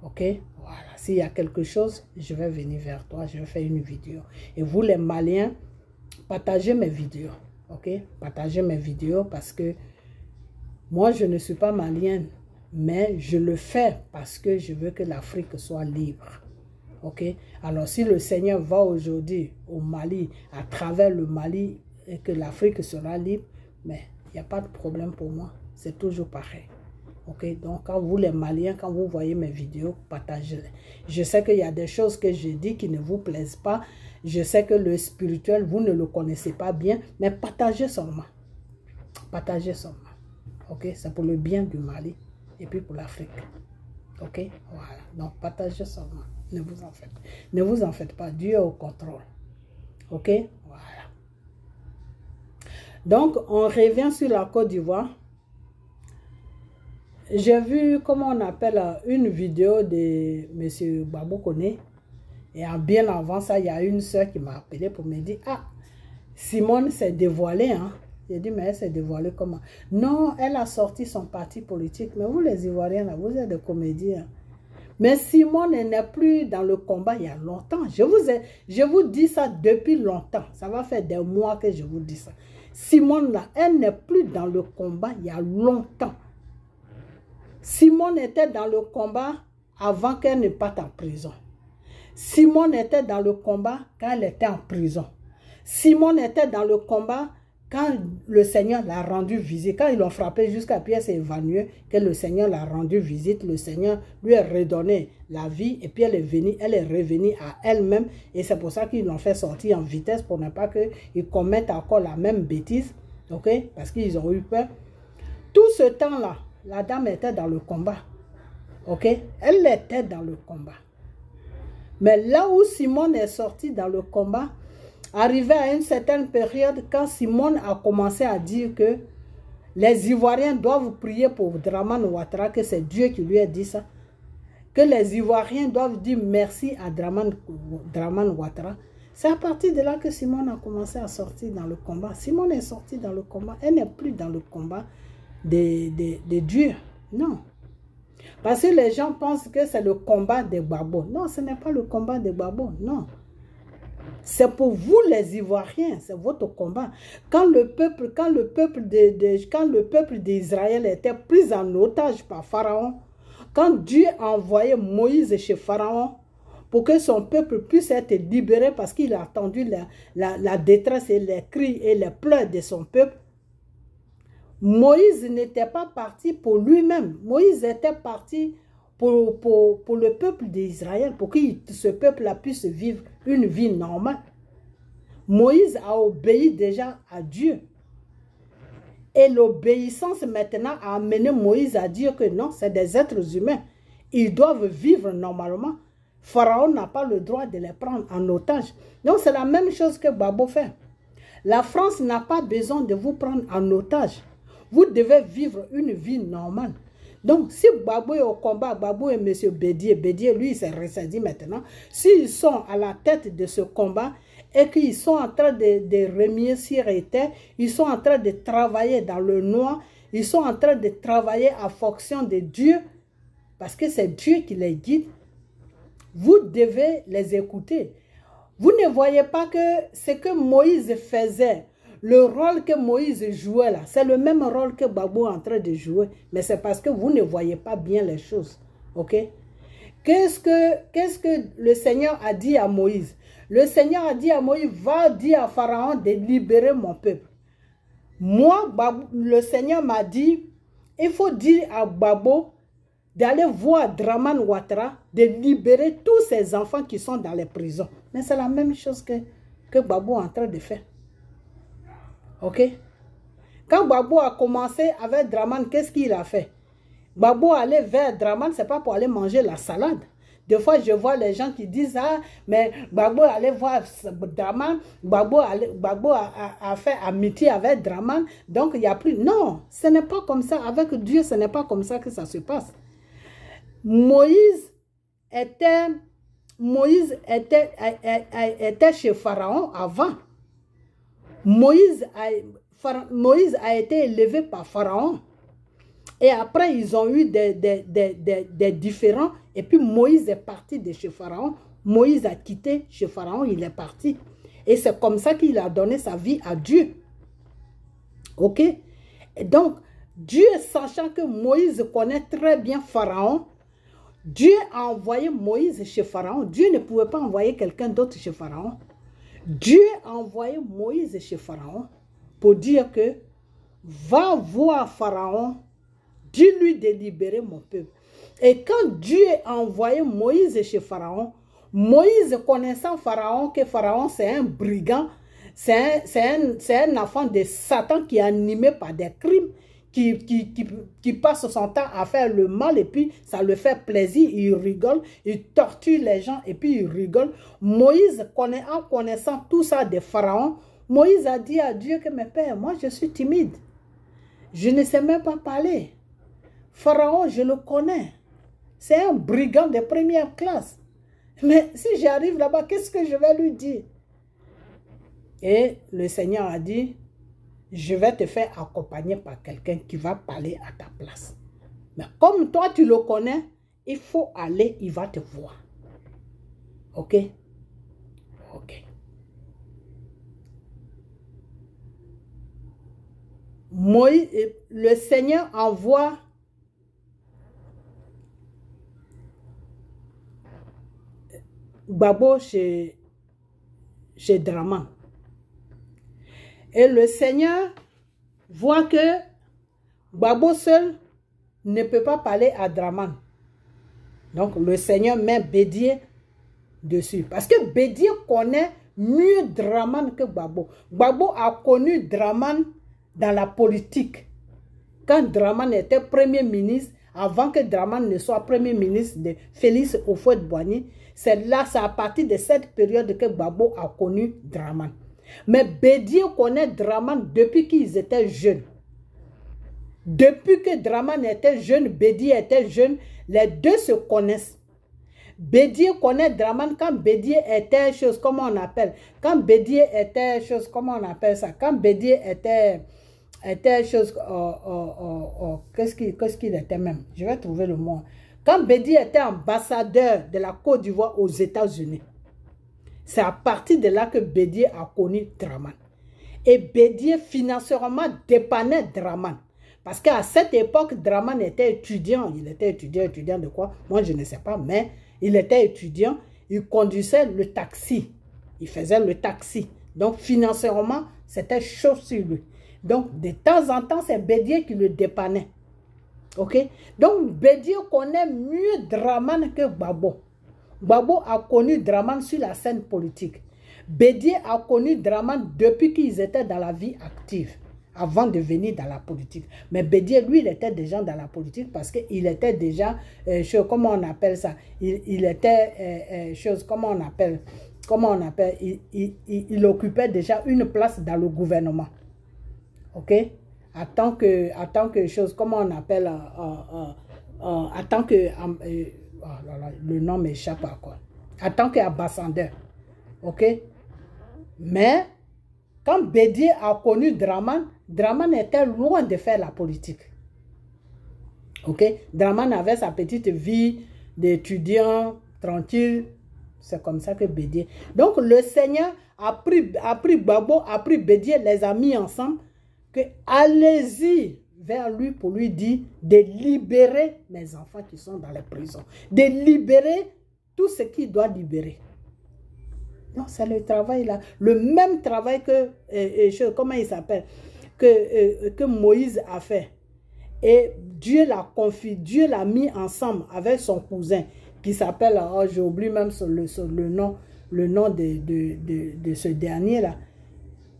Speaker 1: Ok? Voilà. S'il y a quelque chose, je vais venir vers toi. Je vais faire une vidéo. Et vous, les Maliens, partagez mes vidéos. Ok? Partagez mes vidéos parce que moi, je ne suis pas malienne. Mais je le fais parce que je veux que l'Afrique soit libre. Ok? Alors, si le Seigneur va aujourd'hui au Mali, à travers le Mali, et que l'Afrique sera libre, mais il n'y a pas de problème pour moi. C'est toujours pareil. Ok, donc quand vous les Maliens, quand vous voyez mes vidéos, partagez-les. Je sais qu'il y a des choses que je dis qui ne vous plaisent pas. Je sais que le spirituel, vous ne le connaissez pas bien, mais partagez seulement. Partagez seulement. Ok, c'est pour le bien du Mali et puis pour l'Afrique. Ok, voilà. Donc partagez seulement. Ne vous en faites pas. Ne vous en faites pas. Dieu est au contrôle. Ok, voilà. Donc, on revient sur la Côte d'Ivoire. J'ai vu, comment on appelle, une vidéo de M. Babou Koné. Et bien avant ça, il y a une soeur qui m'a appelé pour me dire, ah, Simone s'est dévoilée. Hein? J'ai dit, mais elle s'est dévoilée comment? Non, elle a sorti son parti politique. Mais vous, les Ivoiriens, là, vous êtes des comédiens. Mais Simone n'est plus dans le combat il y a longtemps. Je vous dis ça depuis longtemps. Ça va faire des mois que je vous dis ça. Simone, là, elle n'est plus dans le combat il y a longtemps. Simone était dans le combat avant qu'elle ne parte en prison. Simone était dans le combat quand elle était en prison. Simone était dans le combat quand le Seigneur l'a rendu visite. Quand ils l'ont frappé jusqu'à Pierre s'est évanoui, que le Seigneur l'a rendu visite, le Seigneur lui a redonné la vie et puis elle est revenue à elle-même. Et c'est pour ça qu'ils l'ont fait sortir en vitesse pour ne pas qu'ils commettent encore la même bêtise. Ok? Parce qu'ils ont eu peur. Tout ce temps-là, la dame était dans le combat. Ok? Elle était dans le combat. Mais là où Simone est sortie dans le combat, arrivé à une certaine période, quand Simone a commencé à dire que les Ivoiriens doivent prier pour Dramane Ouattara, que c'est Dieu qui lui a dit ça, que les Ivoiriens doivent dire merci à Dramane Ouattara, c'est à partir de là que Simone a commencé à sortir dans le combat. Simone est sortie dans le combat. Elle n'est plus dans le combat de Dieu. Non. Parce que les gens pensent que c'est le combat des Gbagbo. Non, ce n'est pas le combat des Gbagbo. Non. C'est pour vous les Ivoiriens, c'est votre combat. Quand le peuple d'Israël était pris en otage par Pharaon, Quand Dieu a envoyé Moïse chez Pharaon pour que son peuple puisse être libéré parce qu'il a entendu la détresse et les cris et les pleurs de son peuple, Moïse n'était pas parti pour lui-même. Moïse était parti pour le peuple d'Israël, pour que ce peuple-là puisse vivre une vie normale. Moïse a obéi déjà à Dieu. Et l'obéissance maintenant a amené Moïse à dire que non, c'est des êtres humains. Ils doivent vivre normalement. Pharaon n'a pas le droit de les prendre en otage. Donc c'est la même chose que Gbagbo fait. La France n'a pas besoin de vous prendre en otage. Vous devez vivre une vie normale. Donc, si Gbagbo est au combat, Gbagbo et M. Bédié, lui, il s'est ressaisi maintenant. S'ils sont à la tête de ce combat et qu'ils sont en train de remuer sur et terre, ils sont en train de travailler dans le noir, ils sont en train de travailler en fonction de Dieu, parce que c'est Dieu qui les guide, vous devez les écouter. Vous ne voyez pas que ce que Moïse faisait, le rôle que Moïse jouait là, c'est le même rôle que Gbagbo est en train de jouer. Mais c'est parce que vous ne voyez pas bien les choses. Ok? Qu'est-ce que le Seigneur a dit à Moïse? Le Seigneur a dit à Moïse, va dire à Pharaon de libérer mon peuple. Moi, le Seigneur m'a dit, il faut dire à Gbagbo d'aller voir Draman Ouattara, de libérer tous ces enfants qui sont dans les prisons. Mais c'est la même chose que Gbagbo est en train de faire. Ok? Quand Gbagbo a commencé avec Draman, qu'est-ce qu'il a fait? Gbagbo allait vers Draman, ce n'est pas pour aller manger la salade. Des fois, je vois les gens qui disent, ah, mais Gbagbo allait voir Draman, Gbagbo a fait amitié avec Draman, donc il n'y a plus. Non, ce n'est pas comme ça. Avec Dieu, ce n'est pas comme ça que ça se passe. Moïse était chez Pharaon avant. Moïse a été élevé par Pharaon. Et après, ils ont eu des différends. Et puis, Moïse est parti de chez Pharaon. Moïse a quitté chez Pharaon, il est parti. Et c'est comme ça qu'il a donné sa vie à Dieu. Ok? Et donc, Dieu, sachant que Moïse connaît très bien Pharaon, Dieu a envoyé Moïse chez Pharaon. Dieu ne pouvait pas envoyer quelqu'un d'autre chez Pharaon. Dieu a envoyé Moïse chez Pharaon pour dire que va voir Pharaon, dis-lui de libérer mon peuple. Et quand Dieu a envoyé Moïse chez Pharaon, Moïse connaissant Pharaon, que Pharaon c'est un brigand, c'est un enfant de Satan qui est animé par des crimes, qui passe son temps à faire le mal et puis ça le fait plaisir, il rigole, il torture les gens et puis il rigole. Moïse, en connaissant tout ça de Pharaon, Moïse a dit à Dieu que, mes pères, moi je suis timide, je ne sais même pas parler. Pharaon, je le connais, c'est un brigand de première classe. Mais si j'arrive là-bas, qu'est-ce que je vais lui dire? Et le Seigneur a dit, je vais te faire accompagner par quelqu'un qui va parler à ta place. Mais comme toi, tu le connais, il faut aller, il va te voir. Ok? Ok. Moïse, le Seigneur envoie Gbagbo chez Draman. Et le Seigneur voit que Gbagbo seul ne peut pas parler à Draman. Donc le Seigneur met Bédié dessus. Parce que Bédié connaît mieux Draman que Gbagbo. Gbagbo a connu Draman dans la politique. Quand Draman était premier ministre, avant que Draman ne soit premier ministre de Félix Houphouët-Boigny, c'est là, c'est à partir de cette période que Gbagbo a connu Draman. Mais Bédié connaît Draman depuis qu'ils étaient jeunes. Depuis que Draman était jeune, Bédié était jeune, les deux se connaissent. Bédié connaît Draman quand Bédié était chose, comment on appelle? Quand Bédié était chose, comment on appelle ça? Quand Bédié était chose, qu'est-ce qu'il était même? Je vais trouver le mot. Quand Bédié était ambassadeur de la Côte d'Ivoire aux États-Unis. C'est à partir de là que Bédié a connu Draman. Et Bédié financièrement dépannait Draman. Parce qu'à cette époque, Dramane était étudiant. Il était étudiant de quoi? Moi, je ne sais pas, mais il était étudiant. Il conduisait le taxi. Il faisait le taxi. Donc, financièrement, c'était chaud sur lui. Donc, de temps en temps, c'est Bédié qui le dépannait. OK? Donc, Bédié connaît mieux Dramane que Gbagbo. Gbagbo a connu Dramane sur la scène politique. Bédié a connu Dramane depuis qu'ils étaient dans la vie active, avant de venir dans la politique. Mais Bédié, lui, il était déjà dans la politique parce qu'il était déjà, comment on appelle ça? Il était, comment on appelle, il occupait déjà une place dans le gouvernement. OK? En tant que chose, comment on appelle, en tant que, le nom m'échappe à quoi? En tant qu'ambassadeur. OK? Mais, quand Bédié a connu Dramane, Dramane était loin de faire la politique. OK? Dramane avait sa petite vie d'étudiant tranquille. C'est comme ça que Bédié. Donc, le Seigneur a pris Gbagbo, a pris Bédié, les a mis ensemble, que allez-y vers lui pour lui dire de libérer mes enfants qui sont dans les prisons. De libérer tout ce qu'il doit libérer. Non, c'est le travail là. Le même travail que, comment il s'appelle, que Moïse a fait. Et Dieu l'a confié, Dieu l'a mis ensemble avec son cousin qui s'appelle, oh, j'ai oublié même le nom de ce dernier là.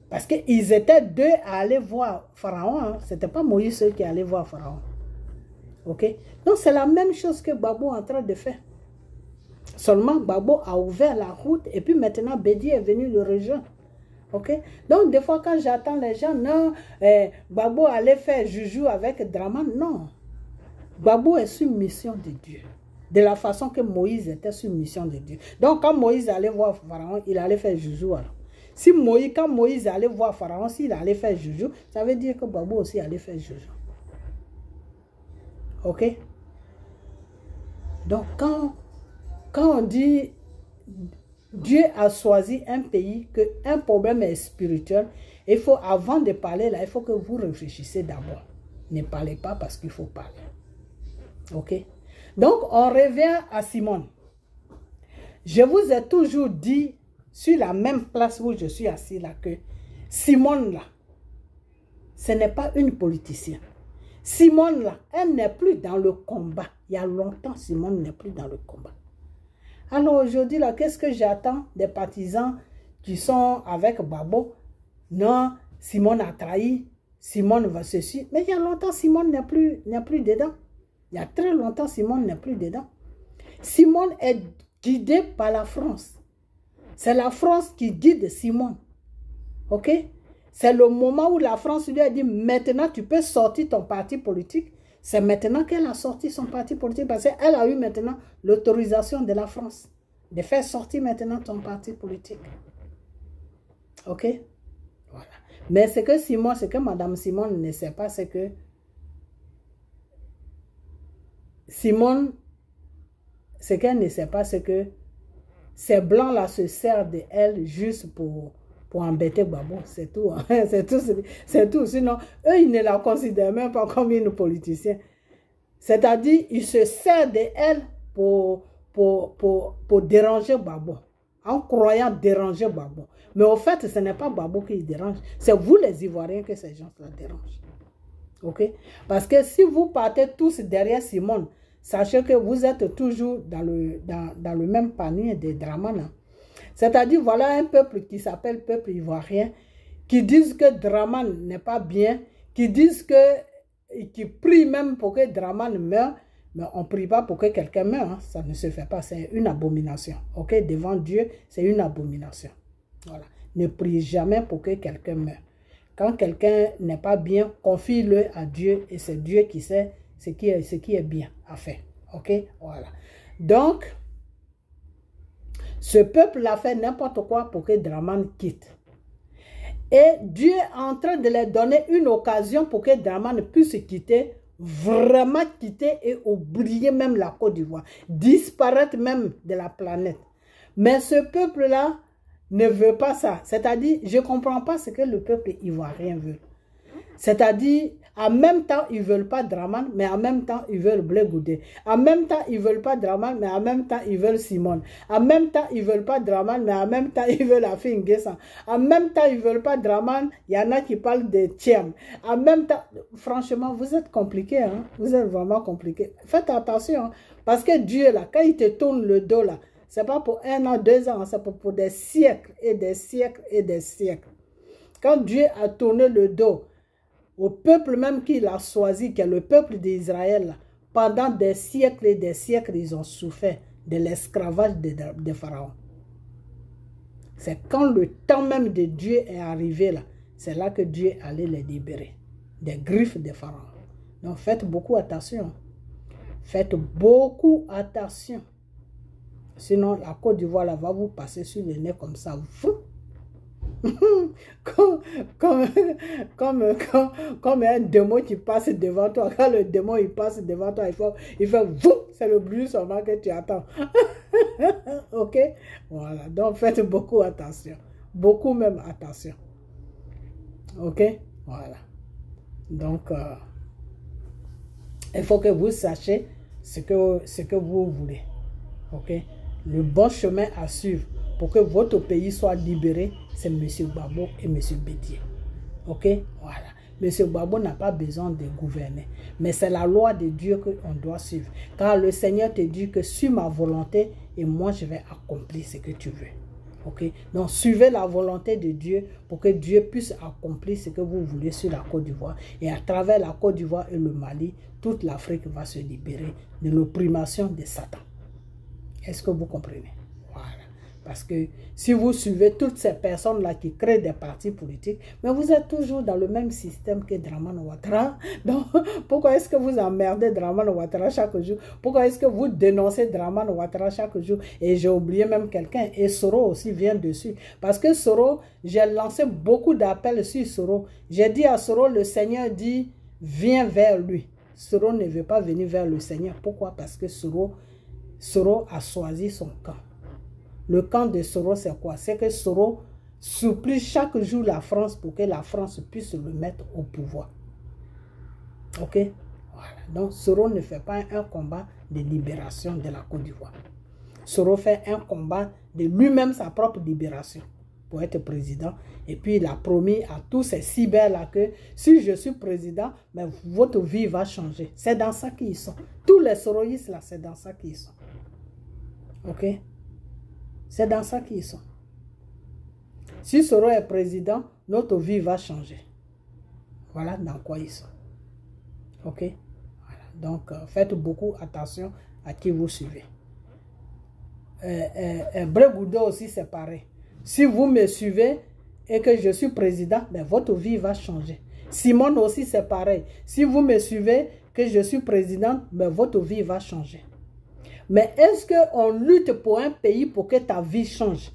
Speaker 1: Parce qu'ils étaient deux à aller voir Pharaon. Hein. Ce n'était pas Moïse seul qui allait voir Pharaon. OK? Donc c'est la même chose que Gbagbo est en train de faire. Seulement, Gbagbo a ouvert la route et puis maintenant, Bédié est venu le rejoindre. OK? Donc, des fois, quand j'attends les gens, non, Gbagbo allait faire joujou avec Dramane. Non. Gbagbo est sur mission de Dieu. De la façon que Moïse était sur mission de Dieu. Donc, quand Moïse allait voir Pharaon, il allait faire joujou. Alors. Si quand Moïse allait voir Pharaon, s'il allait faire joujou, ça veut dire que Gbagbo aussi allait faire joujou. OK? Donc, quand on dit Dieu a choisi un pays, qu'un problème est spirituel, il faut, avant de parler là, il faut que vous réfléchissez d'abord. Ne parlez pas parce qu'il faut parler. OK? Donc, on revient à Simone. Je vous ai toujours dit, sur la même place où je suis assis là, que Simone là, ce n'est pas une politicienne. Simone là, elle n'est plus dans le combat. Il y a longtemps, Simone n'est plus dans le combat. Alors aujourd'hui là, qu'est-ce que j'attends des partisans qui sont avec Gbagbo? Non, Simone a trahi, Simone va ceci. Mais il y a longtemps, Simone n'est plus dedans. Il y a très longtemps, Simone n'est plus dedans. Simone est guidée par la France. C'est la France qui guide Simone. OK? C'est le moment où la France lui a dit, maintenant tu peux sortir ton parti politique. C'est maintenant qu'elle a sorti son parti politique parce qu'elle a eu maintenant l'autorisation de la France de faire sortir maintenant ton parti politique. OK? Voilà. Mais ce que Madame Simone ne sait pas, c'est que Simone, ce qu'elle ne sait pas, c'est que ces blancs-là se servent d'elle juste pour embêter Gbagbo. C'est tout. Hein? C'est tout. Sinon, eux, ils ne la considèrent même pas comme une politicienne. C'est-à-dire, ils se servent d'elle pour déranger Gbagbo. En croyant déranger Gbagbo. Mais au fait, ce n'est pas Gbagbo qui dérange. C'est vous, les Ivoiriens, que ces gens-là dérangent. OK? Parce que si vous partez tous derrière Simone, sachez que vous êtes toujours dans le même panier de Dramane. C'est-à-dire, voilà un peuple qui s'appelle peuple ivoirien, qui disent que Dramane n'est pas bien, qui prient même pour que Dramane meure, mais on ne prie pas pour que quelqu'un meure, hein. Ça ne se fait pas, c'est une abomination. OK? Devant Dieu, c'est une abomination. Voilà. Ne priez jamais pour que quelqu'un meure. Quand quelqu'un n'est pas bien, confie-le à Dieu et c'est Dieu qui sait ce qui est bien à faire. OK? Voilà. Donc, ce peuple a fait n'importe quoi pour que Dramane quitte. Et Dieu est en train de leur donner une occasion pour que Dramane puisse quitter, vraiment quitter et oublier même la Côte d'Ivoire, disparaître même de la planète. Mais ce peuple-là ne veut pas ça. C'est-à-dire, je ne comprends pas ce que le peuple ivoirien veut. C'est-à-dire, En même temps, ils ne veulent pas Draman, mais en même temps, ils veulent Blé Goudé. En même temps, ils ne veulent pas Draman, mais en même temps, ils veulent Simone. En même temps, ils ne veulent pas Draman, mais en même temps, ils veulent Afi Nguessan. En même temps, ils ne veulent pas Draman, il y en a qui parlent de Thiem. En même temps, franchement, vous êtes compliqués, hein? Vous êtes vraiment compliqués. Faites attention, hein? Parce que Dieu, là, quand il te tourne le dos, là, ce n'est pas pour 1 an, 2 ans, c'est pour des siècles et des siècles et des siècles. Quand Dieu a tourné le dos au peuple même qu'il a choisi, qui est le peuple d'Israël, pendant des siècles et des siècles, ils ont souffert de l'esclavage de Pharaon. C'est quand le temps même de Dieu est arrivé, là, c'est là que Dieu allait les libérer des griffes de Pharaon. Donc faites beaucoup attention. Faites beaucoup attention. Sinon, la Côte d'Ivoire va vous passer sur le nez comme ça. Comme un démon qui passe devant toi. Quand le démon il passe devant toi, il fait vous. C'est le bruit seulement que tu attends. Ok? Voilà. Donc faites beaucoup attention. Beaucoup même attention. Ok? Voilà. Donc, il faut que vous sachiez ce que vous voulez. Ok? Le bon chemin à suivre pour que votre pays soit libéré, c'est M. Gbagbo et M. Bédié. Ok? Voilà. M. Gbagbo n'a pas besoin de gouverner. Mais c'est la loi de Dieu qu'on doit suivre. Car le Seigneur te dit que suis ma volonté et moi je vais accomplir ce que tu veux. Ok? Donc suivez la volonté de Dieu pour que Dieu puisse accomplir ce que vous voulez sur la Côte d'Ivoire. Et à travers la Côte d'Ivoire et le Mali, toute l'Afrique va se libérer de l'opprimation de Satan. Est-ce que vous comprenez? Voilà. Parce que si vous suivez toutes ces personnes-là qui créent des partis politiques, mais vous êtes toujours dans le même système que Dramane Ouattara. Donc, pourquoi est-ce que vous emmerdez Dramane Ouattara chaque jour? Pourquoi est-ce que vous dénoncez Dramane Ouattara chaque jour? Et j'ai oublié même quelqu'un. Et Soro aussi vient dessus. Parce que Soro, j'ai lancé beaucoup d'appels sur Soro. J'ai dit à Soro, le Seigneur dit, viens vers lui. Soro ne veut pas venir vers le Seigneur. Pourquoi? Parce que Soro a choisi son camp. Le camp de Soro, c'est quoi? C'est que Soro supplie chaque jour la France pour que la France puisse le mettre au pouvoir. Ok? Voilà. Donc, Soro ne fait pas un combat de libération de la Côte d'Ivoire. Soro fait un combat de lui-même sa propre libération pour être président. Et puis, il a promis à tous ces cyber-là que si je suis président, mais votre vie va changer. C'est dans ça qu'ils sont. Tous les soroïstes, là, c'est dans ça qu'ils sont. Ok? C'est dans ça qu'ils sont. Si Soro est président, notre vie va changer. Voilà dans quoi ils sont. Ok? Voilà. Donc, faites beaucoup attention à qui vous suivez. Blé Goudé aussi, c'est pareil. Si vous me suivez et que je suis président, ben, votre vie va changer. Simone aussi, c'est pareil. Si vous me suivez que je suis président, ben, votre vie va changer. Mais est-ce qu'on lutte pour un pays pour que ta vie change?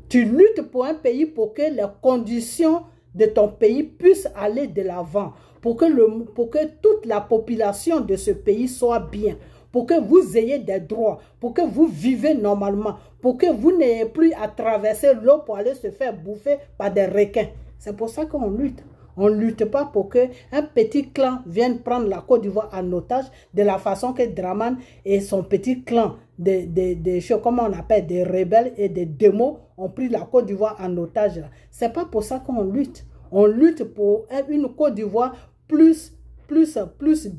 Speaker 1: Tu luttes pour un pays pour que les conditions de ton pays puissent aller de l'avant. Pour que toute la population de ce pays soit bien. Pour que vous ayez des droits. Pour que vous vivez normalement. Pour que vous n'ayez plus à traverser l'eau pour aller se faire bouffer par des requins. C'est pour ça qu'on lutte. On ne lutte pas pour qu'un petit clan vienne prendre la Côte d'Ivoire en otage de la façon que Dramane et son petit clan, comment on appelle, des rebelles et des démos ont pris la Côte d'Ivoire en otage. Ce n'est pas pour ça qu'on lutte. On lutte pour une Côte d'Ivoire plus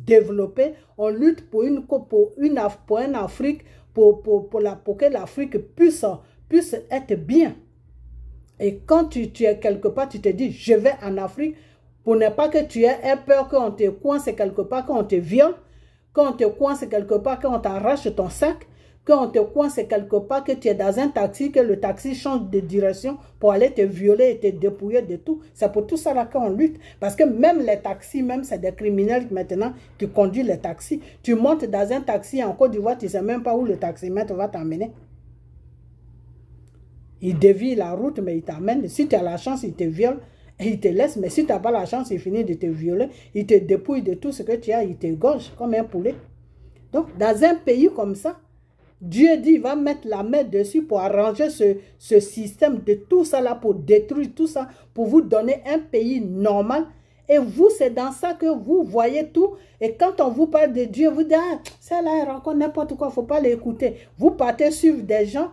Speaker 1: développée. On lutte pour un Afrique, pour que l'Afrique puisse être bien. Et quand tu es quelque part, tu te dis, je vais en Afrique, pour ne pas que tu aies peur qu'on te coince quelque part, qu'on te viole, qu'on te coince quelque part, qu'on t'arrache ton sac, qu'on te coince quelque part, que tu es dans un taxi, que le taxi change de direction pour aller te violer et te dépouiller de tout. C'est pour tout ça là qu'on lutte. Parce que même les taxis, même c'est des criminels maintenant qui conduisent les taxis. Tu montes dans un taxi en Côte d'Ivoire, tu ne sais même pas où le taximètre va t'emmener. Il dévie la route, mais il t'amène. Si tu as la chance, il te viole et il te laisse. Mais si tu n'as pas la chance, il finit de te violer. Il te dépouille de tout ce que tu as. Il te gorge comme un poulet. Donc, dans un pays comme ça, Dieu dit, il va mettre la main dessus pour arranger ce système de tout ça là, pour détruire tout ça, pour vous donner un pays normal. Et vous, c'est dans ça que vous voyez tout. Et quand on vous parle de Dieu, vous dites, ah, celle-là, elle raconte n'importe quoi, il ne faut pas l'écouter. Vous partez suivre des gens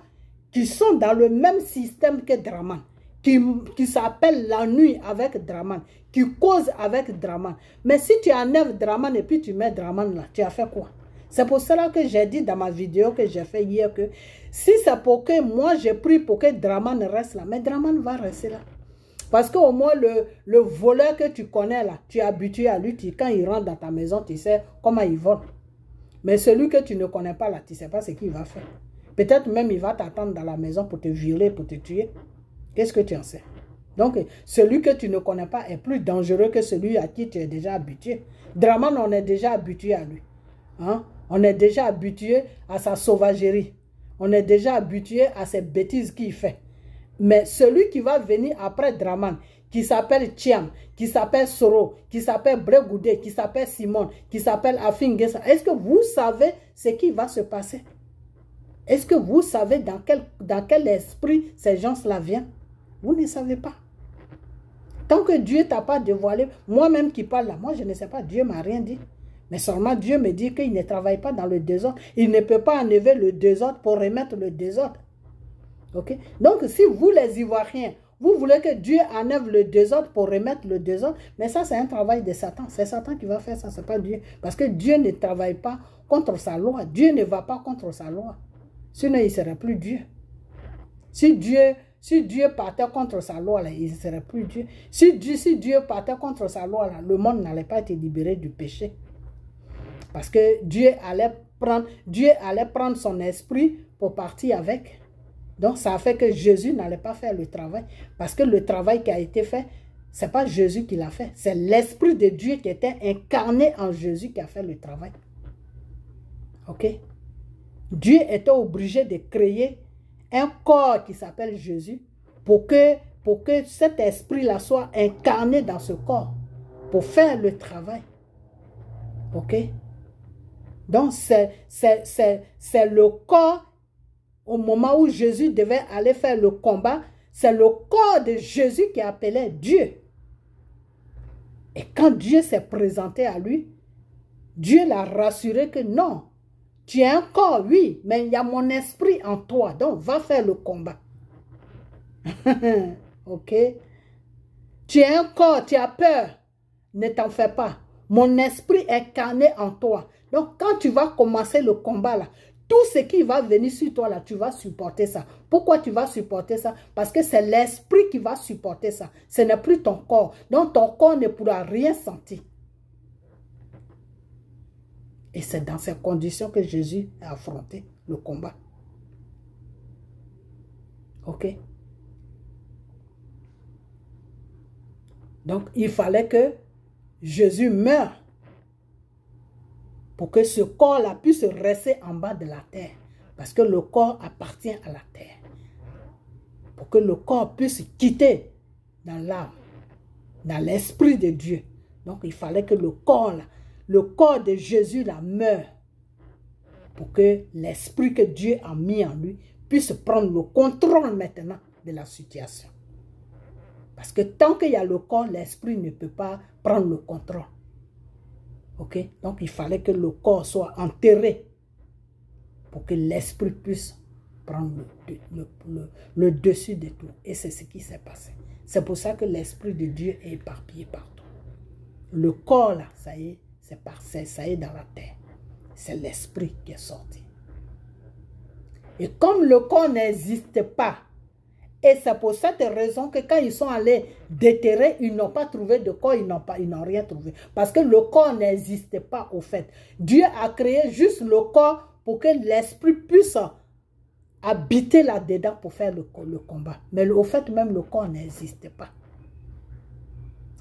Speaker 1: qui sont dans le même système que Draman, qui s'appelle la nuit avec Draman, qui cause avec Draman. Mais si tu enlèves Draman et puis tu mets Draman là, tu as fait quoi? C'est pour cela que j'ai dit dans ma vidéo que j'ai fait hier que si c'est pour que moi j'ai pris pour que Draman reste là, mais Draman va rester là. Parce qu'au moins le voleur que tu connais là, tu es habitué à lui, quand il rentre dans ta maison, tu sais comment il vole. Mais celui que tu ne connais pas là, tu ne sais pas ce qu'il va faire. Peut-être même il va t'attendre dans la maison pour te violer, pour te tuer. Qu'est-ce que tu en sais? Donc, celui que tu ne connais pas est plus dangereux que celui à qui tu es déjà habitué. Draman, on est déjà habitué à lui. Hein? On est déjà habitué à sa sauvagerie. On est déjà habitué à ces bêtises qu'il fait. Mais celui qui va venir après Draman, qui s'appelle Thiam, qui s'appelle Soro, qui s'appelle Bregoudé, qui s'appelle Simon, qui s'appelle Afingesa, est-ce que vous savez ce qui va se passer? Est-ce que vous savez dans quel esprit ces gens-là viennent? Vous ne savez pas. Tant que Dieu ne t'a pas dévoilé, moi-même qui parle là, moi je ne sais pas, Dieu ne m'a rien dit. Mais seulement Dieu me dit qu'il ne travaille pas dans le désordre. Il ne peut pas enlever le désordre pour remettre le désordre. Ok? Donc si vous les Ivoiriens, vous voulez que Dieu enlève le désordre pour remettre le désordre, mais ça c'est un travail de Satan. C'est Satan qui va faire ça, ce n'est pas Dieu. Parce que Dieu ne travaille pas contre sa loi. Dieu ne va pas contre sa loi. Sinon il ne serait plus Dieu. Si Dieu partait contre sa loi, là, il ne serait plus Dieu. Si Dieu partait contre sa loi, là, le monde n'allait pas être libéré du péché. Parce que Dieu allait prendre son esprit pour partir avec. Donc ça a fait que Jésus n'allait pas faire le travail. Parce que le travail qui a été fait, ce n'est pas Jésus qui l'a fait. C'est l'esprit de Dieu qui était incarné en Jésus qui a fait le travail. Ok? Dieu était obligé de créer un corps qui s'appelle Jésus pour que cet esprit-là soit incarné dans ce corps pour faire le travail. Ok? Donc, c'est le corps, au moment où Jésus devait aller faire le combat, c'est le corps de Jésus qui appelait Dieu. Et quand Dieu s'est présenté à lui, Dieu l'a rassuré que non, tu es un corps, oui, mais il y a mon esprit en toi, donc va faire le combat. Ok? Tu es un corps, tu as peur, ne t'en fais pas. Mon esprit est incarné en toi. Donc, quand tu vas commencer le combat là, tout ce qui va venir sur toi là, tu vas supporter ça. Pourquoi tu vas supporter ça? Parce que c'est l'esprit qui va supporter ça. Ce n'est plus ton corps. Donc, ton corps ne pourra rien sentir. Et c'est dans ces conditions que Jésus a affronté le combat. Ok? Donc, il fallait que Jésus meure pour que ce corps-là puisse rester en bas de la terre. Parce que le corps appartient à la terre. Pour que le corps puisse quitter dans l'âme, dans l'esprit de Dieu. Donc, il fallait que le corps de Jésus là meure pour que l'esprit que Dieu a mis en lui puisse prendre le contrôle maintenant de la situation. Parce que tant qu'il y a le corps, l'esprit ne peut pas prendre le contrôle. Ok? Donc, il fallait que le corps soit enterré pour que l'esprit puisse prendre le dessus de tout. Et c'est ce qui s'est passé. C'est pour ça que l'esprit de Dieu est éparpillé partout. Le corps, là, ça y est, ça y est dans la terre. C'est l'esprit qui est sorti. Et comme le corps n'existe pas, et c'est pour cette raison que quand ils sont allés déterrer, ils n'ont pas trouvé de corps, ils n'ont rien trouvé. Parce que le corps n'existait pas au fait. Dieu a créé juste le corps pour que l'esprit puisse habiter là-dedans pour faire le combat. Mais au fait, même le corps n'existait pas.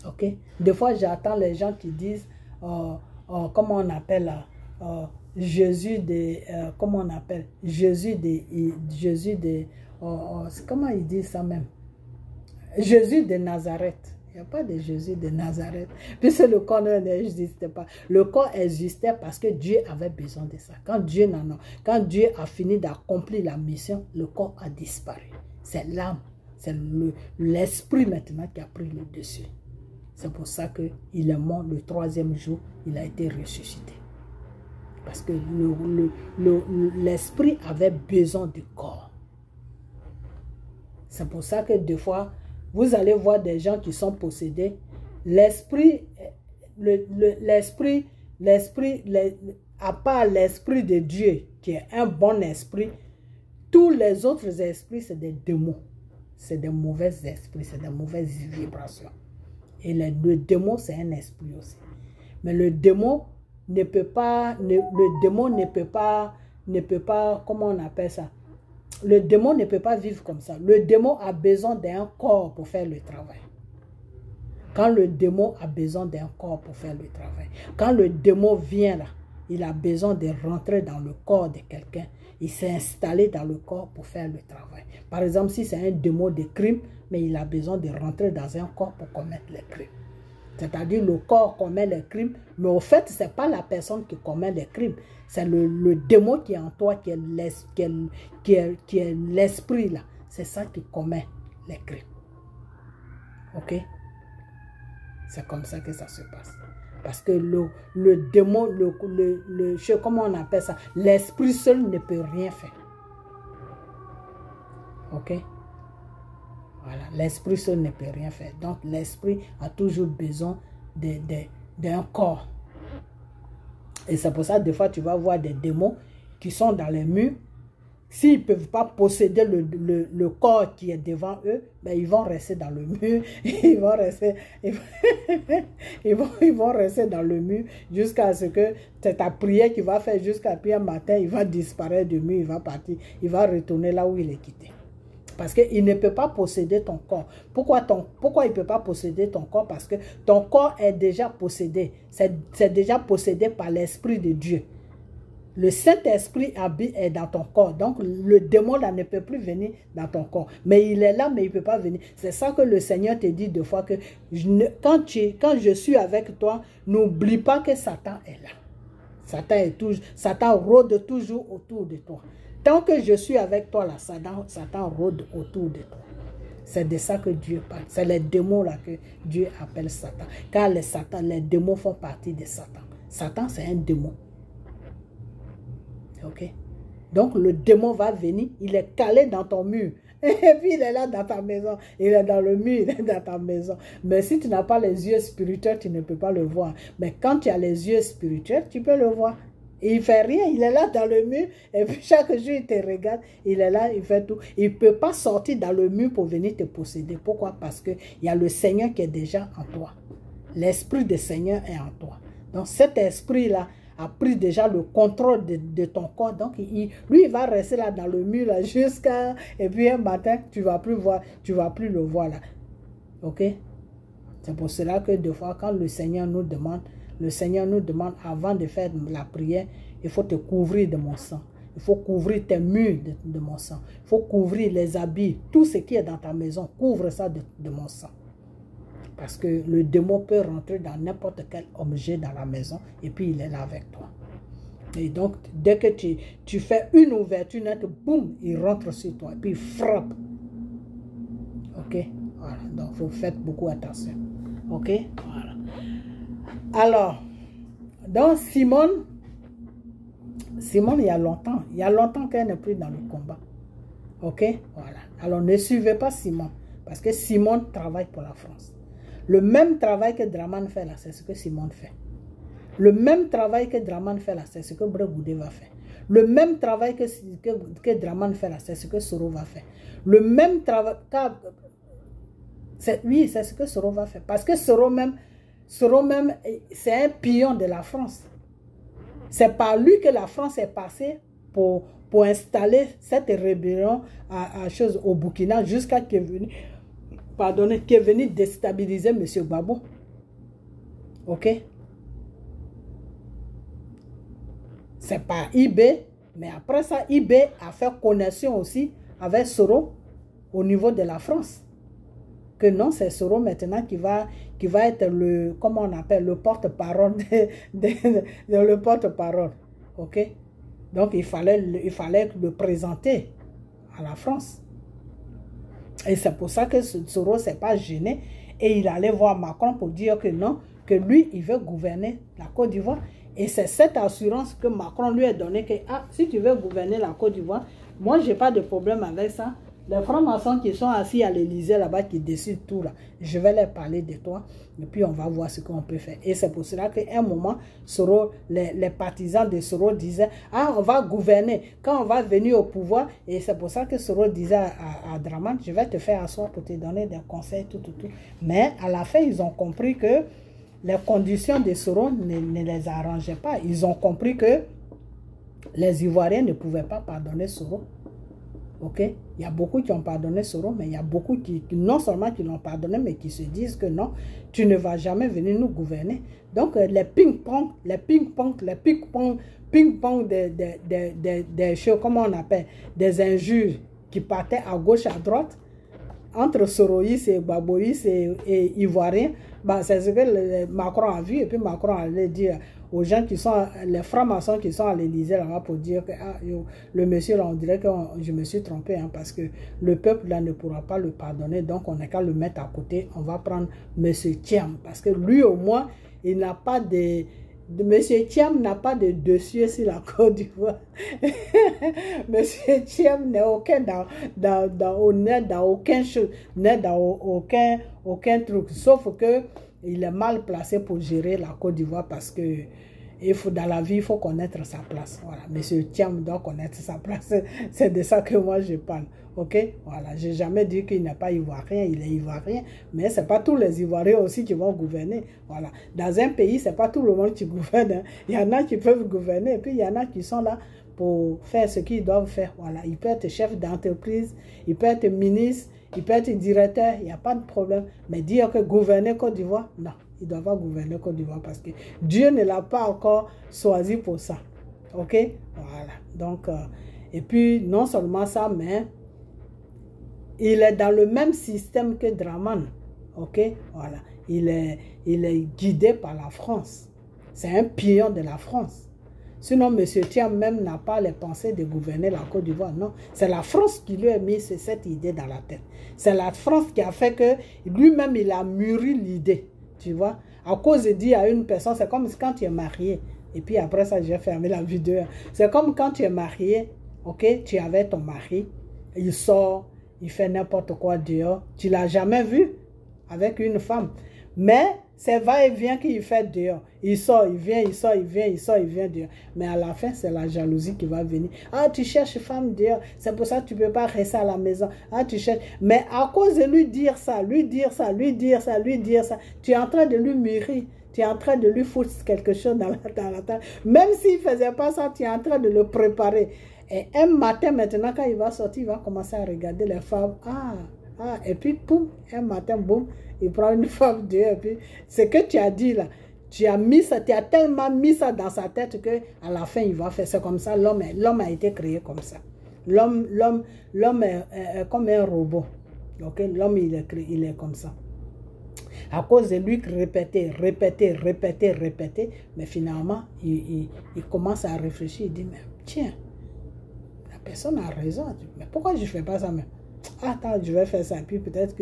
Speaker 1: Ok? Des fois, j'attends les gens qui disent, comment on appelle, Jésus de, comment on appelle, comment il dit ça même? Jésus de Nazareth. Il n'y a pas de Jésus de Nazareth. Puisque le corps n'existait pas. Le corps existait parce que Dieu avait besoin de ça. Quand Dieu a fini d'accomplir la mission, le corps a disparu. C'est l'âme, c'est l'esprit maintenant qui a pris le dessus. C'est pour ça qu'il est mort le 3e jour, il a été ressuscité. Parce que l'esprit avait besoin du corps. C'est pour ça que des fois, vous allez voir des gens qui sont possédés. L'esprit, à part l'esprit de Dieu, qui est un bon esprit, tous les autres esprits, c'est des démons. C'est des mauvais esprits, c'est des mauvaises vibrations. Et le démon, c'est un esprit aussi. Mais le démon ne peut pas, comment on appelle ça? Le démon ne peut pas vivre comme ça. Le démon a besoin d'un corps pour faire le travail. Quand le démon a besoin d'un corps pour faire le travail. Quand le démon vient là, il a besoin de rentrer dans le corps de quelqu'un. Il s'est installé dans le corps pour faire le travail. Par exemple, si c'est un démon de crime, mais il a besoin de rentrer dans un corps pour commettre les crimes. C'est-à-dire le corps commet les crimes, mais au fait, ce n'est pas la personne qui commet les crimes. C'est le démon qui est en toi, qui est l'esprit là. C'est ça qui commet les crimes. Ok? C'est comme ça que ça se passe. Parce que le démon, comment on appelle ça? L'esprit seul ne peut rien faire. Ok? Voilà, l'esprit seul ne peut rien faire. Donc, l'esprit a toujours besoin d'un corps. Et c'est pour ça, des fois, tu vas voir des démons qui sont dans les murs. S'ils ne peuvent pas posséder le corps qui est devant eux, ben ils vont rester dans le mur. Ils vont rester dans le mur jusqu'à ce que c'est ta prière qu'il va faire jusqu'à puis un matin, il va disparaître du mur, il va partir, il va retourner là où il est quitté. Parce qu'il ne peut pas posséder ton corps. Pourquoi il ne peut pas posséder ton corps? Parce que ton corps est déjà possédé. C'est déjà possédé par l'Esprit de Dieu. Le Saint-Esprit est dans ton corps. Donc, le démon là ne peut plus venir dans ton corps. Mais il est là, mais il ne peut pas venir. C'est ça que le Seigneur te dit deux fois que quand je suis avec toi, n'oublie pas que Satan est là. Satan rôde toujours autour de toi. Tant que je suis avec toi, là, Satan rôde autour de toi. C'est de ça que Dieu parle. C'est les démons là que Dieu appelle Satan. Car les démons font partie de Satan. Satan, c'est un démon. Ok? Donc, le démon va venir, il est calé dans ton mur. Et puis, il est là dans ta maison. Il est dans le mur, il est dans ta maison. Mais si tu n'as pas les yeux spirituels, tu ne peux pas le voir. Mais quand tu as les yeux spirituels, tu peux le voir. Il ne fait rien, il est là dans le mur. Et puis, chaque jour, il te regarde. Il est là, il fait tout. Il ne peut pas sortir dans le mur pour venir te posséder. Pourquoi? Parce qu'il y a le Seigneur qui est déjà en toi. L'Esprit du Seigneur est en toi. Donc, cet esprit-là a pris déjà le contrôle de ton corps. Donc, lui, il va rester là dans le mur là, jusqu'à... Et puis, un matin, tu ne vas plus le voir là. Ok? C'est pour cela que des fois, quand le Seigneur nous demande, avant de faire la prière, il faut te couvrir de mon sang. Il faut couvrir tes murs de mon sang. Il faut couvrir les habits, tout ce qui est dans ta maison, couvre ça de mon sang. Parce que le démon peut rentrer dans n'importe quel objet dans la maison et puis il est là avec toi. Et donc, dès que tu fais une ouverture nette, boum, il rentre sur toi et puis il frappe. Ok? Voilà. Donc, vous faites beaucoup attention. Ok? Voilà. Alors, donc Simone, il y a longtemps qu'elle n'est plus dans le combat. Ok? Voilà. Alors, ne suivez pas Simone. Parce que Simone travaille pour la France. Le même travail que Draman fait là, c'est ce que Simone fait. Le même travail que Draman fait là, c'est ce que Bregoudé va faire. Le même travail que Draman fait là, c'est ce que Soro va faire. Le même travail... Oui, c'est ce que Soro va faire. Parce que Soro même, c'est un pion de la France. C'est par lui que la France est passée pour installer cette rébellion au Burkina jusqu'à qu'il est venu déstabiliser M. Gbagbo. Ok? C'est par IB, mais après ça, IB a fait connexion aussi avec Soro au niveau de la France. Que non, c'est Soro maintenant qui va être le, comment on appelle, le porte-parole le porte-parole. Ok? Donc, il fallait le présenter à la France. Et c'est pour ça que Soro ne s'est pas gêné. Et il allait voir Macron pour dire que non, que lui, il veut gouverner la Côte d'Ivoire. Et c'est cette assurance que Macron lui a donnée que, ah, si tu veux gouverner la Côte d'Ivoire, moi, je n'ai pas de problème avec ça. Les francs-maçons qui sont assis à l'Élysée là-bas, qui décident tout là, je vais leur parler de toi et puis on va voir ce qu'on peut faire. Et c'est pour cela qu'à un moment, Soro, les partisans de Soro disaient, ah, on va gouverner quand on va venir au pouvoir. Et c'est pour ça que Soro disait à Dramane, je vais te faire asseoir pour te donner des conseils, tout. Mais à la fin, ils ont compris que les conditions de Soro ne les arrangeaient pas. Ils ont compris que les Ivoiriens ne pouvaient pas pardonner Soro. Ok, il y a beaucoup qui ont pardonné Soro, mais il y a beaucoup qui non seulement qui l'ont pardonné, mais qui se disent que non, tu ne vas jamais venir nous gouverner. Donc les ping-pong des choses, comment on appelle, des injures qui partaient à gauche, à droite, entre Soroïs et Baboïs et Ivoiriens, bah, c'est ce que Macron a vu, et puis Macron allait dire aux gens qui sont, les francs-maçons qui sont à l'Élysée là-bas pour dire que ah, le monsieur là, on dirait que je me suis trompé, hein, parce que le peuple là ne pourra pas le pardonner, donc on n'a qu'à le mettre à côté, on va prendre monsieur Thiam, parce que lui au moins, il n'a pas de... Monsieur Thiam n'a pas de dossier sur la Côte d'Ivoire. Monsieur Thiam n'est aucun dans aucun chose, n'est dans aucun truc, sauf que il est mal placé pour gérer la Côte d'Ivoire parce que dans la vie, il faut connaître sa place. Voilà, Monsieur Thiam doit connaître sa place. C'est de ça que moi je parle. Ok, voilà, j'ai jamais dit qu'il n'est pas ivoirien, il est ivoirien, mais c'est pas tous les Ivoiriens aussi qui vont gouverner. Voilà, dans un pays, c'est pas tout le monde qui gouverne. Hein. Il y en a qui peuvent gouverner, et puis il y en a qui sont là pour faire ce qu'ils doivent faire. Voilà, il peut être chef d'entreprise, il peut être ministre, il peut être directeur, il n'y a pas de problème. Mais dire que gouverner Côte d'Ivoire, non, il ne doit pas gouverner Côte d'Ivoire parce que Dieu ne l'a pas encore choisi pour ça. Ok, voilà. Donc, et puis non seulement ça, mais il est dans le même système que Dramane. Ok, voilà. Il est guidé par la France. C'est un pion de la France. Sinon, M. Thiam même n'a pas les pensées de gouverner la Côte d'Ivoire. Non, c'est la France qui lui a mis cette idée dans la tête. C'est la France qui a fait que lui-même, il a mûri l'idée. Tu vois, à cause de dire à une personne, c'est comme quand tu es marié. Et puis après ça, j'ai fermé la vidéo. C'est comme quand tu es marié, ok, tu es avec ton mari, il sort, il fait n'importe quoi dehors. Tu ne l'as jamais vu avec une femme. Mais c'est va-et-vient qu'il fait dehors. Il sort, il vient, il sort, il vient, il sort, il vient dehors. Mais à la fin, c'est la jalousie qui va venir. Ah, tu cherches femme dehors. C'est pour ça que tu ne peux pas rester à la maison. Ah, tu cherches. Mais à cause de lui dire ça, lui dire ça, lui dire ça, lui dire ça, tu es en train de lui mûrir. Tu es en train de lui foutre quelque chose dans la tête. Même s'il ne faisait pas ça, tu es en train de le préparer. Et un matin, maintenant, quand il va sortir, il va commencer à regarder les femmes. Et puis, poum, un matin, boum, il prend une femme dehors. Et puis, ce que tu as dit là, tu as mis ça, tu as tellement mis ça dans sa tête que à la fin, il va faire ça comme ça. L'homme a été créé comme ça. L'homme est comme un robot. Okay? L'homme, il est comme ça. À cause de lui, répéter. Mais finalement, il commence à réfléchir. Il dit, mais tiens, la personne a raison. Mais pourquoi je ne fais pas ça même? Attends, je vais faire ça. Puis peut-être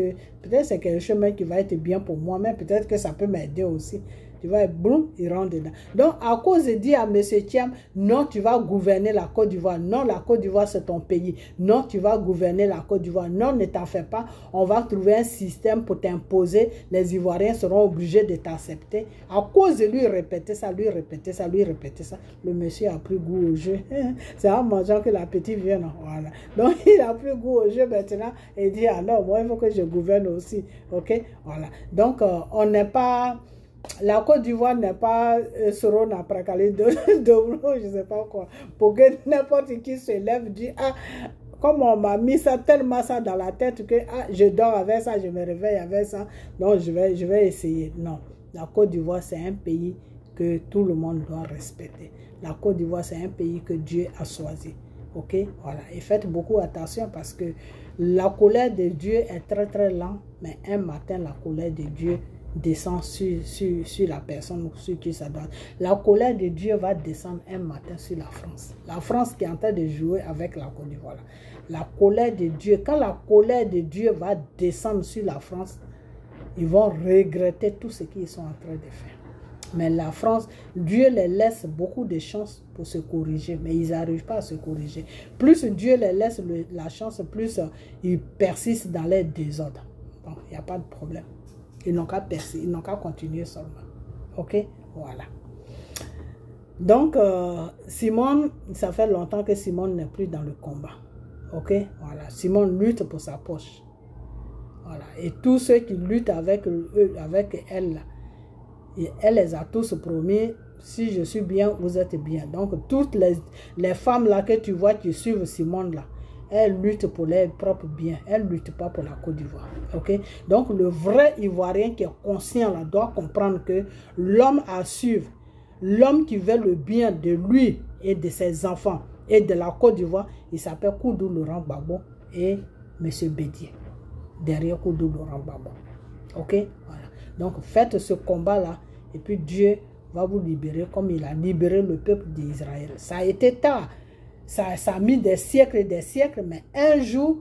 Speaker 1: c'est quelque chose qui va être bien pour moi, mais peut-être que ça peut m'aider aussi. Tu vois, boum, il rentre dedans. Donc, à cause de dire à M. Thiam, non, tu vas gouverner la Côte d'Ivoire. Non, la Côte d'Ivoire, c'est ton pays. Non, tu vas gouverner la Côte d'Ivoire. Non, ne t'en fais pas. On va trouver un système pour t'imposer. Les Ivoiriens seront obligés de t'accepter. À cause de lui répéter ça, le monsieur a pris goût au jeu. C'est en mangeant que l'appétit vient. Voilà. Donc, il a pris goût au jeu maintenant et dit, ah non, moi, il faut que je gouverne aussi. OK? Voilà. Donc, on n'est pas... La Côte d'Ivoire n'est pas Soro n'a pas calé de je ne sais pas quoi. Pour que n'importe qui se lève, dit, ah, comme on m'a mis ça, tellement ça dans la tête que ah, je dors avec ça, je me réveille avec ça. Donc, je vais essayer. Non, la Côte d'Ivoire, c'est un pays que tout le monde doit respecter. La Côte d'Ivoire, c'est un pays que Dieu a choisi. Ok, voilà. Et faites beaucoup attention parce que la colère de Dieu est très très lente, mais un matin, la colère de Dieu descend sur la personne sur qui ça doit. La colère de Dieu va descendre un matin sur la France. La France qui est en train de jouer avec la Côte d'Ivoire. La colère de Dieu, quand la colère de Dieu va descendre sur la France, ils vont regretter tout ce qu'ils sont en train de faire. Mais la France, Dieu les laisse beaucoup de chances pour se corriger, mais ils n'arrivent pas à se corriger. Plus Dieu les laisse la chance, plus ils persistent dans les désordres. Bon, il n'y a pas de problème. Ils n'ont qu'à persister, ils n'ont qu'à continuer seulement. Ok? Voilà. Donc, Simone, ça fait longtemps que Simone n'est plus dans le combat. Ok? Voilà. Simone lutte pour sa poche. Voilà. Et tous ceux qui luttent avec elle, là, et elle les a tous promis, si je suis bien, vous êtes bien. Donc, toutes les femmes là que tu vois qui suivent Simone là, elles luttent pour leur propre bien. Elles ne luttent pas pour la Côte d'Ivoire. Ok? Donc, le vrai Ivoirien qui est conscient là, doit comprendre que l'homme à suivre, l'homme qui veut le bien de lui et de ses enfants et de la Côte d'Ivoire, il s'appelle Koudou Laurent Gbagbo et M. Bédié. Derrière Koudou Laurent Gbagbo. Ok? Voilà. Donc, faites ce combat-là et puis Dieu va vous libérer comme il a libéré le peuple d'Israël. Ça a été tard. Ça a mis des siècles, mais un jour,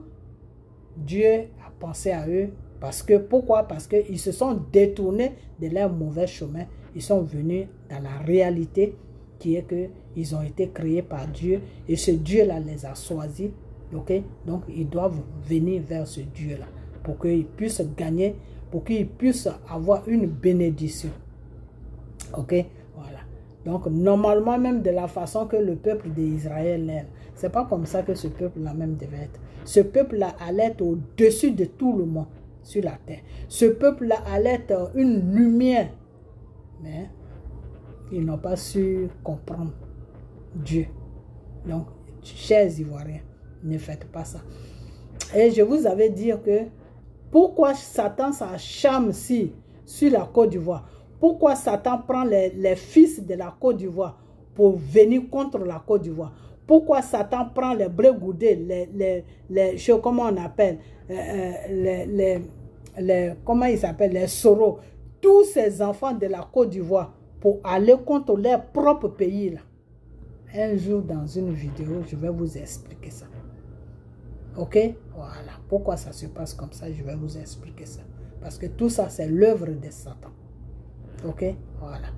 Speaker 1: Dieu a pensé à eux. Parce que, pourquoi? Parce qu'ils se sont détournés de leur mauvais chemin. Ils sont venus dans la réalité qui est qu'ils ont été créés par Dieu. Et ce Dieu-là les a choisis. Okay? Donc, ils doivent venir vers ce Dieu-là pour qu'ils puissent gagner, pour qu'ils puissent avoir une bénédiction. Ok? Voilà. Donc, normalement, même de la façon que le peuple d'Israël est, c'est pas comme ça que ce peuple-là même devait être. Ce peuple-là allait être au-dessus de tout le monde sur la terre. Ce peuple-là allait être une lumière. Mais ils n'ont pas su comprendre Dieu. Donc, chers Ivoiriens, ne faites pas ça. Et je vous avais dit que pourquoi Satan s'acharne sur la Côte d'Ivoire? Pourquoi Satan prend les fils de la Côte d'Ivoire pour venir contre la Côte d'Ivoire? Pourquoi Satan prend les Brégoudés, comment on appelle, comment ils s'appellent, les Soro, tous ces enfants de la Côte d'Ivoire pour aller contre leur propre pays là? Un jour dans une vidéo, je vais vous expliquer ça. Ok? Voilà. Pourquoi ça se passe comme ça, je vais vous expliquer ça. Parce que tout ça, c'est l'œuvre de Satan. Ok? Voilà.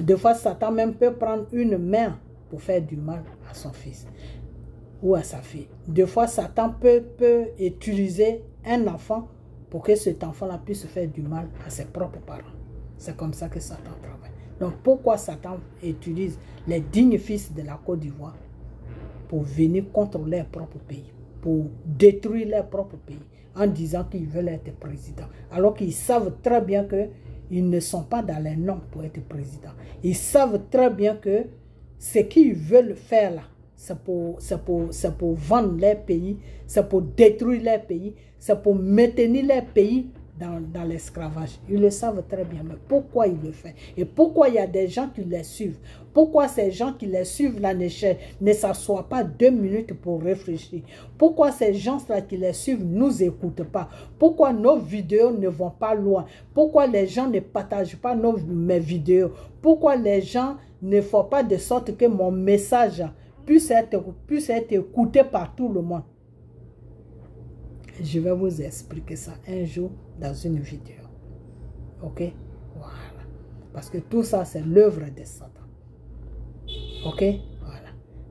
Speaker 1: Des fois, Satan même peut prendre une main pour faire du mal à son fils ou à sa fille. Des fois, Satan peut utiliser un enfant pour que cet enfant-là puisse faire du mal à ses propres parents. C'est comme ça que Satan travaille. Donc, pourquoi Satan utilise les dignes fils de la Côte d'Ivoire pour venir contre leur propre pays, pour détruire leur propre pays, en disant qu'ils veulent être présidents, alors qu'ils savent très bien qu'ils ne sont pas dans les noms pour être présidents. Ils savent très bien que ce qu'ils veulent faire là, c'est pour vendre leur pays, c'est pour détruire leur pays, c'est pour maintenir leur pays dans l'esclavage. Ils le savent très bien, mais pourquoi ils le font? Et pourquoi il y a des gens qui les suivent? Pourquoi ces gens qui les suivent là ne s'assoient pas 2 minutes pour réfléchir? Pourquoi ces gens-là qui les suivent ne nous écoutent pas? Pourquoi nos vidéos ne vont pas loin? Pourquoi les gens ne partagent pas mes vidéos? Pourquoi les gens ne font pas de sorte que mon message puisse être écouté par tout le monde? Je vais vous expliquer ça un jour dans une vidéo. Ok? Voilà. Parce que tout ça, c'est l'œuvre de Satan. Ok? Voilà.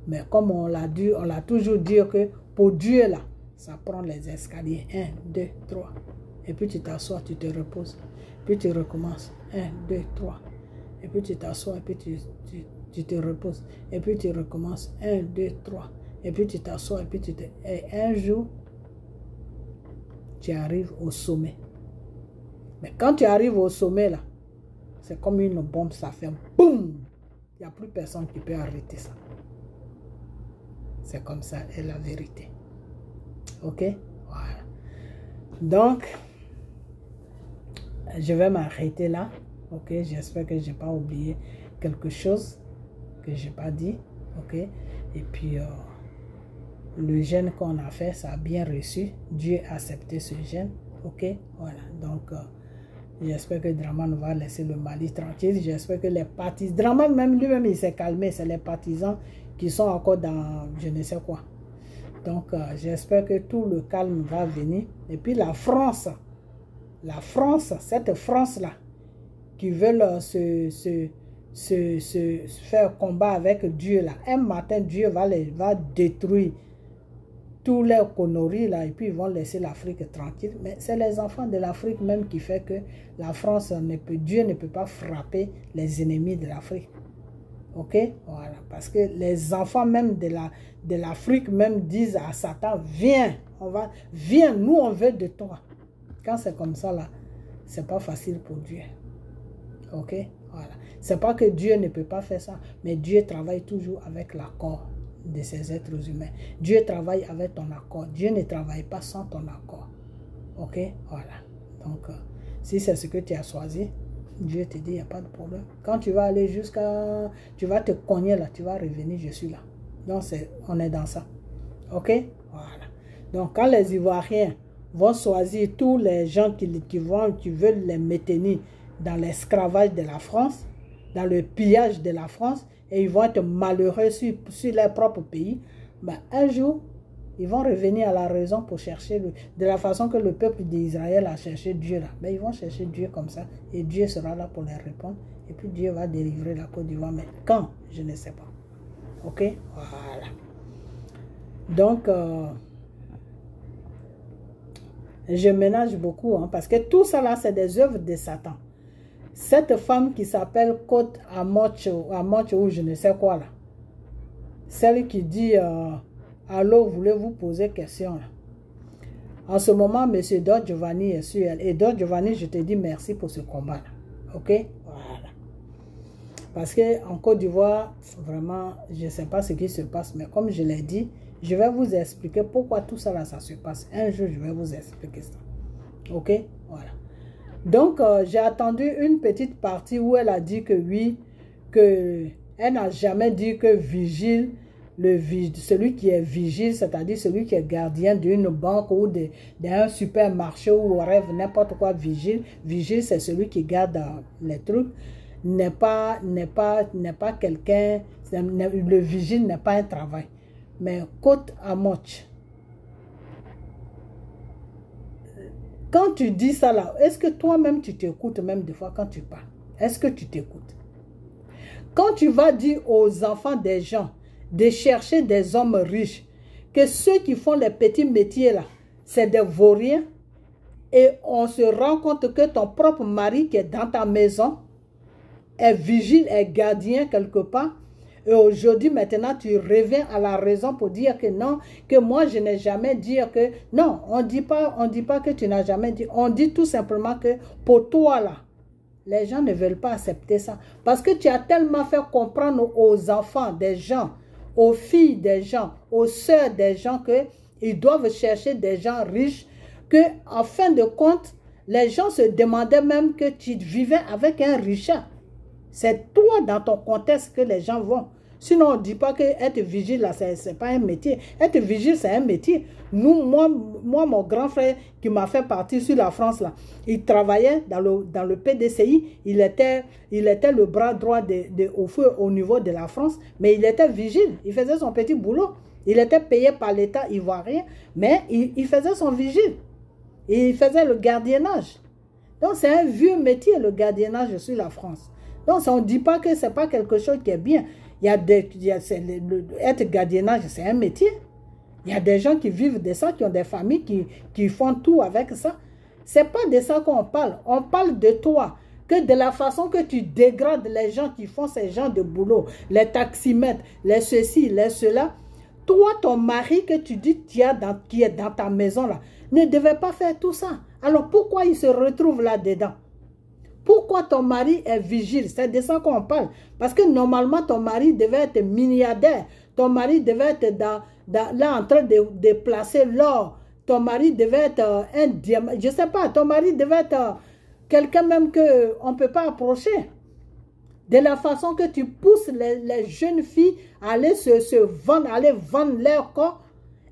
Speaker 1: Mais comme on l'a toujours dit que pour Dieu, là, ça prend les escaliers. 1, 2, 3. Et puis tu t'assois, tu te reposes. Puis tu recommences. 1, 2, 3. Et puis tu t'assois, et puis tu te reposes. Et puis tu recommences. 1, 2, 3. Et puis tu t'assois, et puis Et un jour, tu arrives au sommet. Mais quand tu arrives au sommet, là, c'est comme une bombe, ça fait boum. Il n'y a plus personne qui peut arrêter ça. C'est comme ça, est la vérité. Ok? Voilà. Donc, je vais m'arrêter là. Ok? J'espère que je n'ai pas oublié quelque chose que je n'ai pas dit. Ok? Et puis, le jeûne qu'on a fait, ça a bien reçu. Dieu a accepté ce jeûne. Ok? Voilà. Donc, j'espère que Draman va laisser le Mali tranquille. J'espère que les partisans... Draman même lui-même, il s'est calmé. C'est les partisans qui sont encore dans je ne sais quoi. Donc, j'espère que tout le calme va venir. Et puis, la France la France, cette France-là, qui veulent se faire combat avec Dieu, là, un matin, Dieu va détruire tous les conneries, là, et puis ils vont laisser l'Afrique tranquille. Mais c'est les enfants de l'Afrique même qui fait que la France, Dieu ne peut pas frapper les ennemis de l'Afrique. Ok, voilà, parce que les enfants même de l'Afrique même disent à Satan, viens, viens, nous on veut de toi. Quand c'est comme ça là, c'est pas facile pour Dieu. Ok, voilà. C'est pas que Dieu ne peut pas faire ça, mais Dieu travaille toujours avec l'accord de ces êtres humains. Dieu travaille avec ton accord. Dieu ne travaille pas sans ton accord. Ok, voilà. Donc, si c'est ce que tu as choisi, Dieu te dit, il n'y a pas de problème. Quand tu vas aller jusqu'à... Tu vas te cogner là, tu vas revenir, je suis là. Donc, on est dans ça. Ok? Voilà. Donc, quand les Ivoiriens vont choisir tous les gens qui veulent les maintenir dans l'esclavage de la France, dans le pillage de la France, et ils vont être malheureux sur leur propre pays, ben, un jour, ils vont revenir à la raison pour chercher, de la façon que le peuple d'Israël a cherché Dieu là. Ben, ils vont chercher Dieu comme ça, et Dieu sera là pour leur répondre, et puis Dieu va délivrer la Côte d'Ivoire. Mais quand? Je ne sais pas. Ok? Voilà. Donc, je ménage beaucoup, hein, parce que tout ça là, c'est des œuvres de Satan. Cette femme qui s'appelle Côte Amoch ou je ne sais quoi là, celle qui dit allô, voulez-vous poser question là. En ce moment, M. Don Giovanni est sur elle. Et Don Giovanni, je te dis merci pour ce combat là. Ok? Voilà. Parce qu'en Côte d'Ivoire, vraiment, je ne sais pas ce qui se passe, mais comme je l'ai dit, je vais vous expliquer pourquoi tout ça là, ça se passe. Un jour, je vais vous expliquer ça. Ok? Voilà. Donc, j'ai attendu une petite partie où elle a dit que oui, elle n'a jamais dit que vigile, celui qui est vigile, c'est-à-dire celui qui est gardien d'une banque ou d'un supermarché ou rêve, n'importe quoi, vigile. Vigile, c'est celui qui garde les trucs, n'est pas quelqu'un, le vigile n'est pas un travail. Mais Côte Amoch, quand tu dis ça là, est-ce que toi-même tu t'écoutes même des fois quand tu parles? Est-ce que tu t'écoutes? Quand tu vas dire aux enfants des gens de chercher des hommes riches, que ceux qui font les petits métiers là, c'est des vauriens, et on se rend compte que ton propre mari qui est dans ta maison est vigile, est gardien quelque part, et aujourd'hui, maintenant, tu reviens à la raison pour dire que non, que moi, je n'ai jamais dit que... Non, on dit pas que tu n'as jamais dit. On dit tout simplement que pour toi, là, les gens ne veulent pas accepter ça. Parce que tu as tellement fait comprendre aux enfants des gens, aux filles des gens, aux sœurs des gens qu'ils doivent chercher des gens riches, que en fin de compte, les gens se demandaient même que tu vivais avec un richard. C'est toi, dans ton contexte, que les gens vont. Sinon, on ne dit pas que être vigile, là, ce n'est pas un métier. Être vigile, c'est un métier. Moi, mon grand frère qui m'a fait partir sur la France, là, il travaillait dans le PDCI. Il était le bras droit au niveau de la France, mais il était vigile. Il faisait son petit boulot. Il était payé par l'État ivoirien, mais il faisait son vigile. Et il faisait le gardiennage. Donc, c'est un vieux métier, le gardiennage sur la France. Donc, on ne dit pas que ce n'est pas quelque chose qui est bien. Être gardiennage, c'est un métier. Il y a des gens qui vivent de ça, qui ont des familles qui font tout avec ça. Ce n'est pas de ça qu'on parle. On parle de toi. Que de la façon que tu dégrades les gens qui font ces genres de boulot, les taximètres, les ceci, les cela. Toi, ton mari que tu dis qui est dans ta maison là, ne devait pas faire tout ça. Alors pourquoi il se retrouve là-dedans? Pourquoi ton mari est vigile? C'est de ça qu'on parle. Parce que normalement, ton mari devait être milliardaire. Ton mari devait être là en train de placer l'or. Ton mari devait être un diamant. Je ne sais pas, ton mari devait être quelqu'un même qu'on ne peut pas approcher. De la façon que tu pousses les jeunes filles à aller se vendre, à aller vendre leur corps.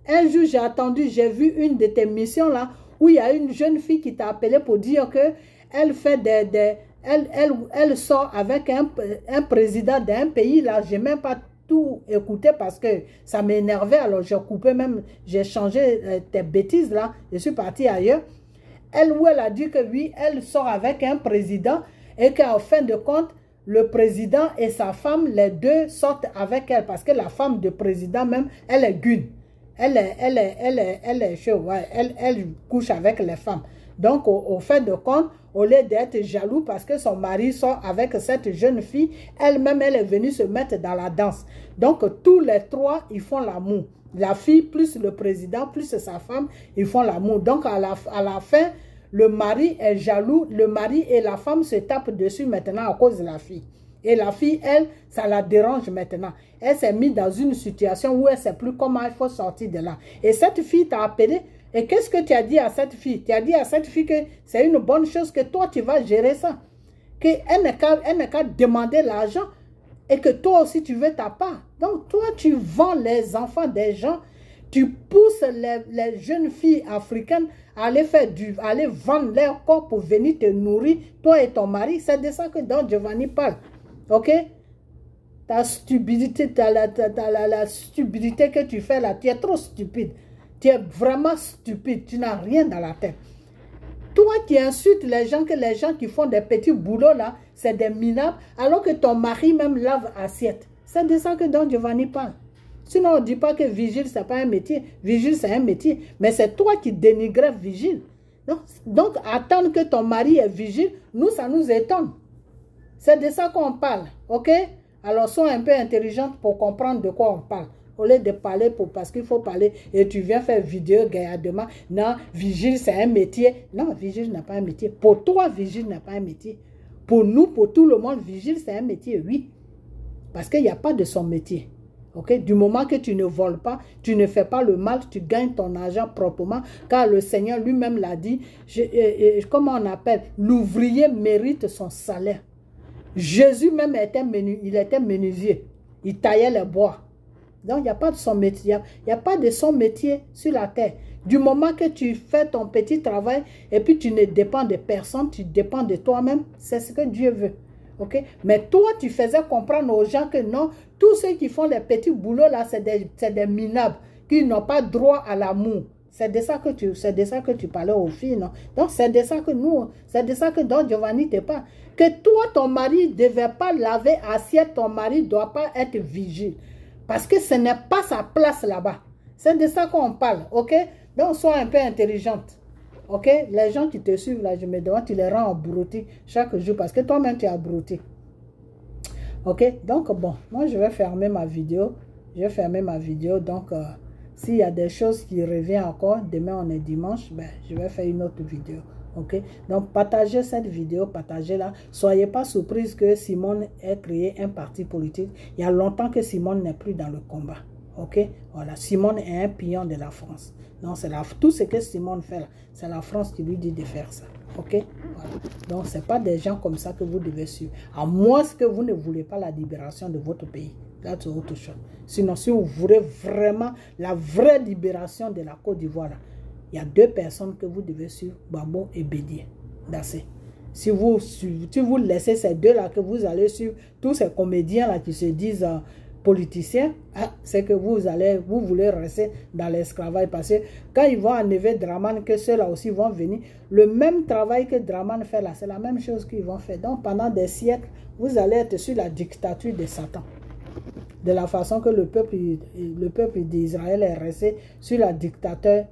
Speaker 1: Un jour, j'ai vu une de tes missions là, où il y a une jeune fille qui t'a appelé pour dire que elle fait elle sort avec un président d'un pays là. Je n'ai même pas tout écouté parce que ça m'énervait. Alors j'ai coupé même, j'ai changé tes bêtises là. Je suis partie ailleurs. Elle, où elle a dit que oui, elle sort avec un président et qu'en fin de compte, le président et sa femme, les deux sortent avec elle parce que la femme du président même, elle est gune. Elle couche avec les femmes. Donc, au fin de compte, au lieu d'être jaloux parce que son mari sort avec cette jeune fille, elle-même, elle est venue se mettre dans la danse. Donc, tous les trois, ils font l'amour. La fille plus le président plus sa femme, ils font l'amour. Donc, à la fin, le mari est jaloux. Le mari et la femme se tapent dessus maintenant à cause de la fille. Et la fille, elle, ça la dérange maintenant. Elle s'est mise dans une situation où elle ne sait plus comment il faut sortir de là. Et cette fille t'a appelé. Et qu'est-ce que tu as dit à cette fille? Tu as dit à cette fille que c'est une bonne chose que toi, tu vas gérer ça. Qu'elle n'a qu'à demander l'argent et que toi aussi, tu veux ta part. Donc, toi, tu vends les enfants des gens. Tu pousses les jeunes filles africaines à aller vendre leur corps pour venir te nourrir, toi et ton mari. C'est de ça que Don Giovanni parle. Ok? Ta stupidité, la stupidité que tu fais là, tu es trop stupide. Tu es vraiment stupide. Tu n'as rien dans la tête. Toi qui insultes les gens, que les gens qui font des petits boulots là, c'est des minables, alors que ton mari même lave assiette. C'est de ça que Don Giovanni parle. Sinon, on ne dit pas que vigile, ce n'est pas un métier. Vigile, c'est un métier. Mais c'est toi qui dénigres vigile. Donc, attendre que ton mari est vigile, nous, ça nous étonne. C'est de ça qu'on parle. OK? Alors, sois un peu intelligente pour comprendre de quoi on parle. Au lieu de parler parce qu'il faut parler et tu viens faire vidéo gaillardement. Non, vigile, c'est un métier. Non, vigile n'est pas un métier. Pour toi, vigile n'est pas un métier. Pour nous, pour tout le monde, vigile, c'est un métier, oui. Parce qu'il n'y a pas de son métier. Okay? Du moment que tu ne voles pas, tu ne fais pas le mal, tu gagnes ton argent proprement, car le Seigneur lui-même l'a dit, comment on appelle, l'ouvrier mérite son salaire. Jésus même il était menuisier, il taillait les bois. Donc il n'y a pas de son métier, il n'y a pas de son métier sur la terre. Du moment que tu fais ton petit travail et puis tu ne dépends de personne, tu dépends de toi-même, c'est ce que Dieu veut. Okay? Mais toi, tu faisais comprendre aux gens que non, tous ceux qui font les petits boulots là, c'est des minables, qui n'ont pas droit à l'amour. C'est de ça que tu parlais aux filles, non? Donc, c'est de ça que c'est de ça que Don Giovanni te parle. Que toi, ton mari ne devait pas laver assiette, ton mari ne doit pas être vigile. Parce que ce n'est pas sa place là-bas. C'est de ça qu'on parle, ok? Donc, sois un peu intelligente. Ok, les gens qui te suivent là, je me demande, tu les rends abrutis chaque jour parce que toi-même tu es abruti. Ok, donc bon, moi je vais fermer ma vidéo. Je vais fermer ma vidéo. Donc, s'il y a des choses qui reviennent encore, demain on est dimanche, ben, je vais faire une autre vidéo. Ok, donc partagez cette vidéo, partagez-la. Soyez pas surprise que Simone ait créé un parti politique. Il y a longtemps que Simone n'est plus dans le combat. Ok, voilà, Simone est un pion de la France. Donc, tout ce que Simone fait là, c'est la France qui lui dit de faire ça. Ok, voilà. Donc, ce n'est pas des gens comme ça que vous devez suivre. À moins que vous ne voulez pas la libération de votre pays. Là, c'est autre chose. Sinon, si vous voulez vraiment la vraie libération de la Côte d'Ivoire, il y a deux personnes que vous devez suivre, Babo et Bédié. Si vous laissez ces deux-là, que vous allez suivre tous ces comédiens-là qui se disent politiciens, c'est que vous voulez rester dans l'esclavage. Parce que quand ils vont enlever Dramane, que ceux-là aussi vont venir, le même travail que Dramane fait là, c'est la même chose qu'ils vont faire. Donc pendant des siècles, vous allez être sur la dictature de Satan. De la façon que le peuple d'Israël est resté sur la dictature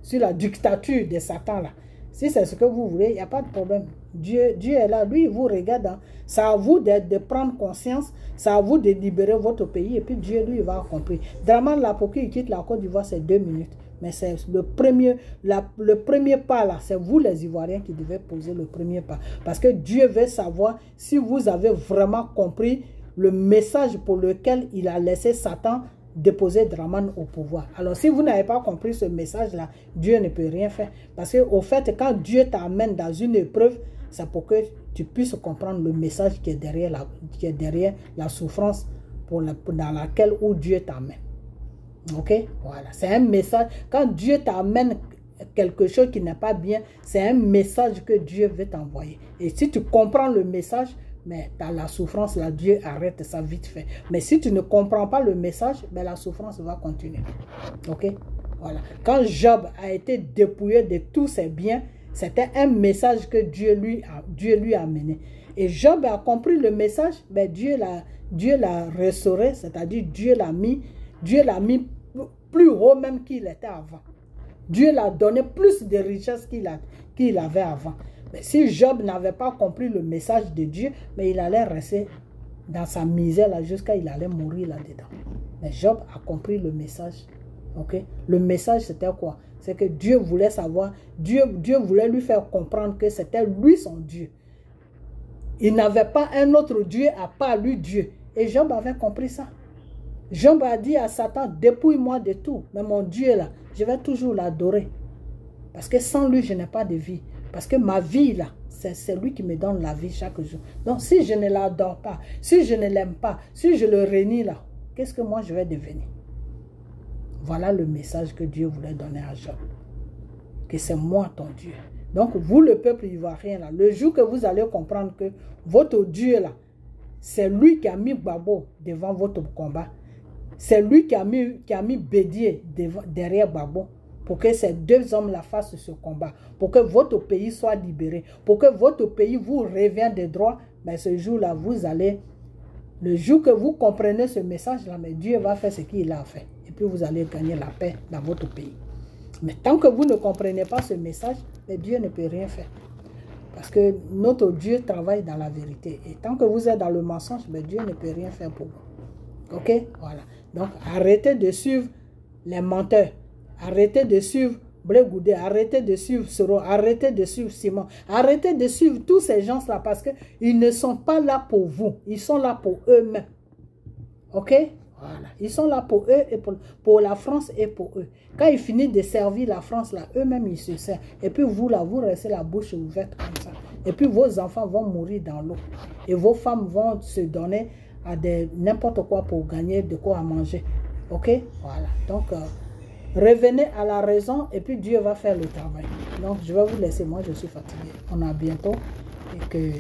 Speaker 1: de Satan là. Si c'est ce que vous voulez, il n'y a pas de problème. Dieu est là, lui, il vous regarde. Hein. C'est à vous de prendre conscience, c'est à vous de libérer votre pays, et puis Dieu, lui, il va accomplir. Dramane, là, pour qu'il quitte la Côte d'Ivoire, c'est 2 minutes. Mais c'est le premier pas, là, c'est vous, les Ivoiriens, qui devez poser le premier pas. Parce que Dieu veut savoir si vous avez vraiment compris le message pour lequel il a laissé Satan déposer Dramane au pouvoir. Alors, si vous n'avez pas compris ce message-là, Dieu ne peut rien faire. Parce qu'au fait, quand Dieu t'amène dans une épreuve, c'est pour que tu puisses comprendre le message qui est derrière la souffrance dans laquelle où Dieu t'amène. Ok? Voilà. C'est un message. Quand Dieu t'amène quelque chose qui n'est pas bien, c'est un message que Dieu veut t'envoyer. Et si tu comprends le message, mais dans la souffrance, là, Dieu arrête ça vite fait. Mais si tu ne comprends pas le message, ben, la souffrance va continuer. Ok? Voilà. Quand Job a été dépouillé de tous ses biens, C'était un message que Dieu lui a amené. Et Job a compris le message, ben Dieu l'a restauré, c'est-à-dire Dieu l'a mis plus haut même qu'il était avant. Dieu l'a donné plus de richesses qu'il avait avant. Mais si Job n'avait pas compris le message de Dieu, mais il allait rester dans sa misère là jusqu'à il allait mourir là-dedans. Mais Job a compris le message. Okay? Le message c'était quoi? C'est que Dieu voulait savoir, Dieu voulait lui faire comprendre que c'était lui son Dieu. Il n'avait pas un autre Dieu à part lui Dieu. Et Job avait compris ça. Job a dit à Satan, dépouille-moi de tout. Mais mon Dieu là, je vais toujours l'adorer. Parce que sans lui, je n'ai pas de vie. Parce que ma vie là, c'est lui qui me donne la vie chaque jour. Donc si je ne l'adore pas, si je ne l'aime pas, si je le renie là, qu'est-ce que moi je vais devenir? Voilà le message que Dieu voulait donner à Job. Que c'est moi ton Dieu. Donc vous le peuple ivoirien là, le jour que vous allez comprendre que votre Dieu là, c'est lui qui a mis Gbagbo devant votre combat. C'est lui qui a mis Bédié derrière Gbagbo. Pour que ces deux hommes-là fassent ce combat. Pour que votre pays soit libéré. Pour que votre pays vous revienne des droits. Mais ce jour-là, vous allez... Le jour que vous comprenez ce message-là, mais Dieu va faire ce qu'il a fait. Et puis vous allez gagner la paix dans votre pays. Mais tant que vous ne comprenez pas ce message, mais Dieu ne peut rien faire. Parce que notre Dieu travaille dans la vérité. Et tant que vous êtes dans le mensonge, mais Dieu ne peut rien faire pour vous. Ok? Voilà. Donc arrêtez de suivre les menteurs. Arrêtez de suivre Blé Goudé, arrêtez de suivre Soro, arrêtez de suivre Simon, arrêtez de suivre tous ces gens-là parce qu'ils ne sont pas là pour vous, ils sont là pour eux-mêmes. Ok? Voilà. Ils sont là pour eux et pour la France et pour eux. Quand ils finissent de servir la France, là, eux-mêmes, ils se servent. Et puis vous, là, vous restez la bouche ouverte comme ça. Et puis vos enfants vont mourir dans l'eau. Et vos femmes vont se donner à n'importe quoi pour gagner de quoi à manger. Ok? Voilà. Donc... revenez à la raison et puis Dieu va faire le travail. Donc, je vais vous laisser. Moi, je suis fatigué. On a bientôt. Et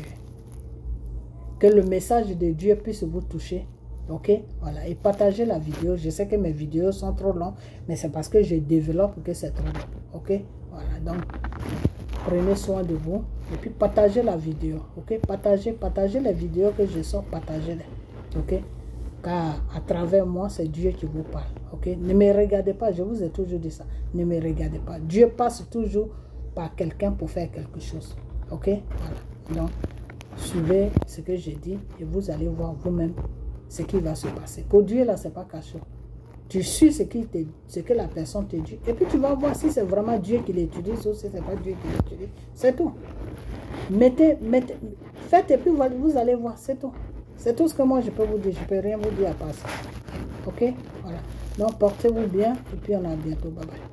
Speaker 1: que le message de Dieu puisse vous toucher. Ok? Voilà. Et partagez la vidéo. Je sais que mes vidéos sont trop longues, mais c'est parce que je développe que c'est trop long. Ok? Voilà. Donc, prenez soin de vous. Et puis, partagez la vidéo. Ok? Partagez les vidéos que je sors. Partagez-les. Ok? Car à travers moi, c'est Dieu qui vous parle. Ok? Ne me regardez pas, je vous ai toujours dit ça. Ne me regardez pas. Dieu passe toujours par quelqu'un pour faire quelque chose. Ok? Voilà. Donc, suivez ce que j'ai dit et vous allez voir vous-même ce qui va se passer. Pour Dieu, là, c'est pas caché. Tu suis ce que la personne te dit. Et puis tu vas voir si c'est vraiment Dieu qui l'utilise ou si c'est pas Dieu qui l'utilise. C'est tout. Faites et puis vous allez voir. C'est tout. C'est tout ce que moi je peux vous dire. Je ne peux rien vous dire à part ça. Ok? Voilà. Donc portez-vous bien et puis on a bientôt. Bye bye.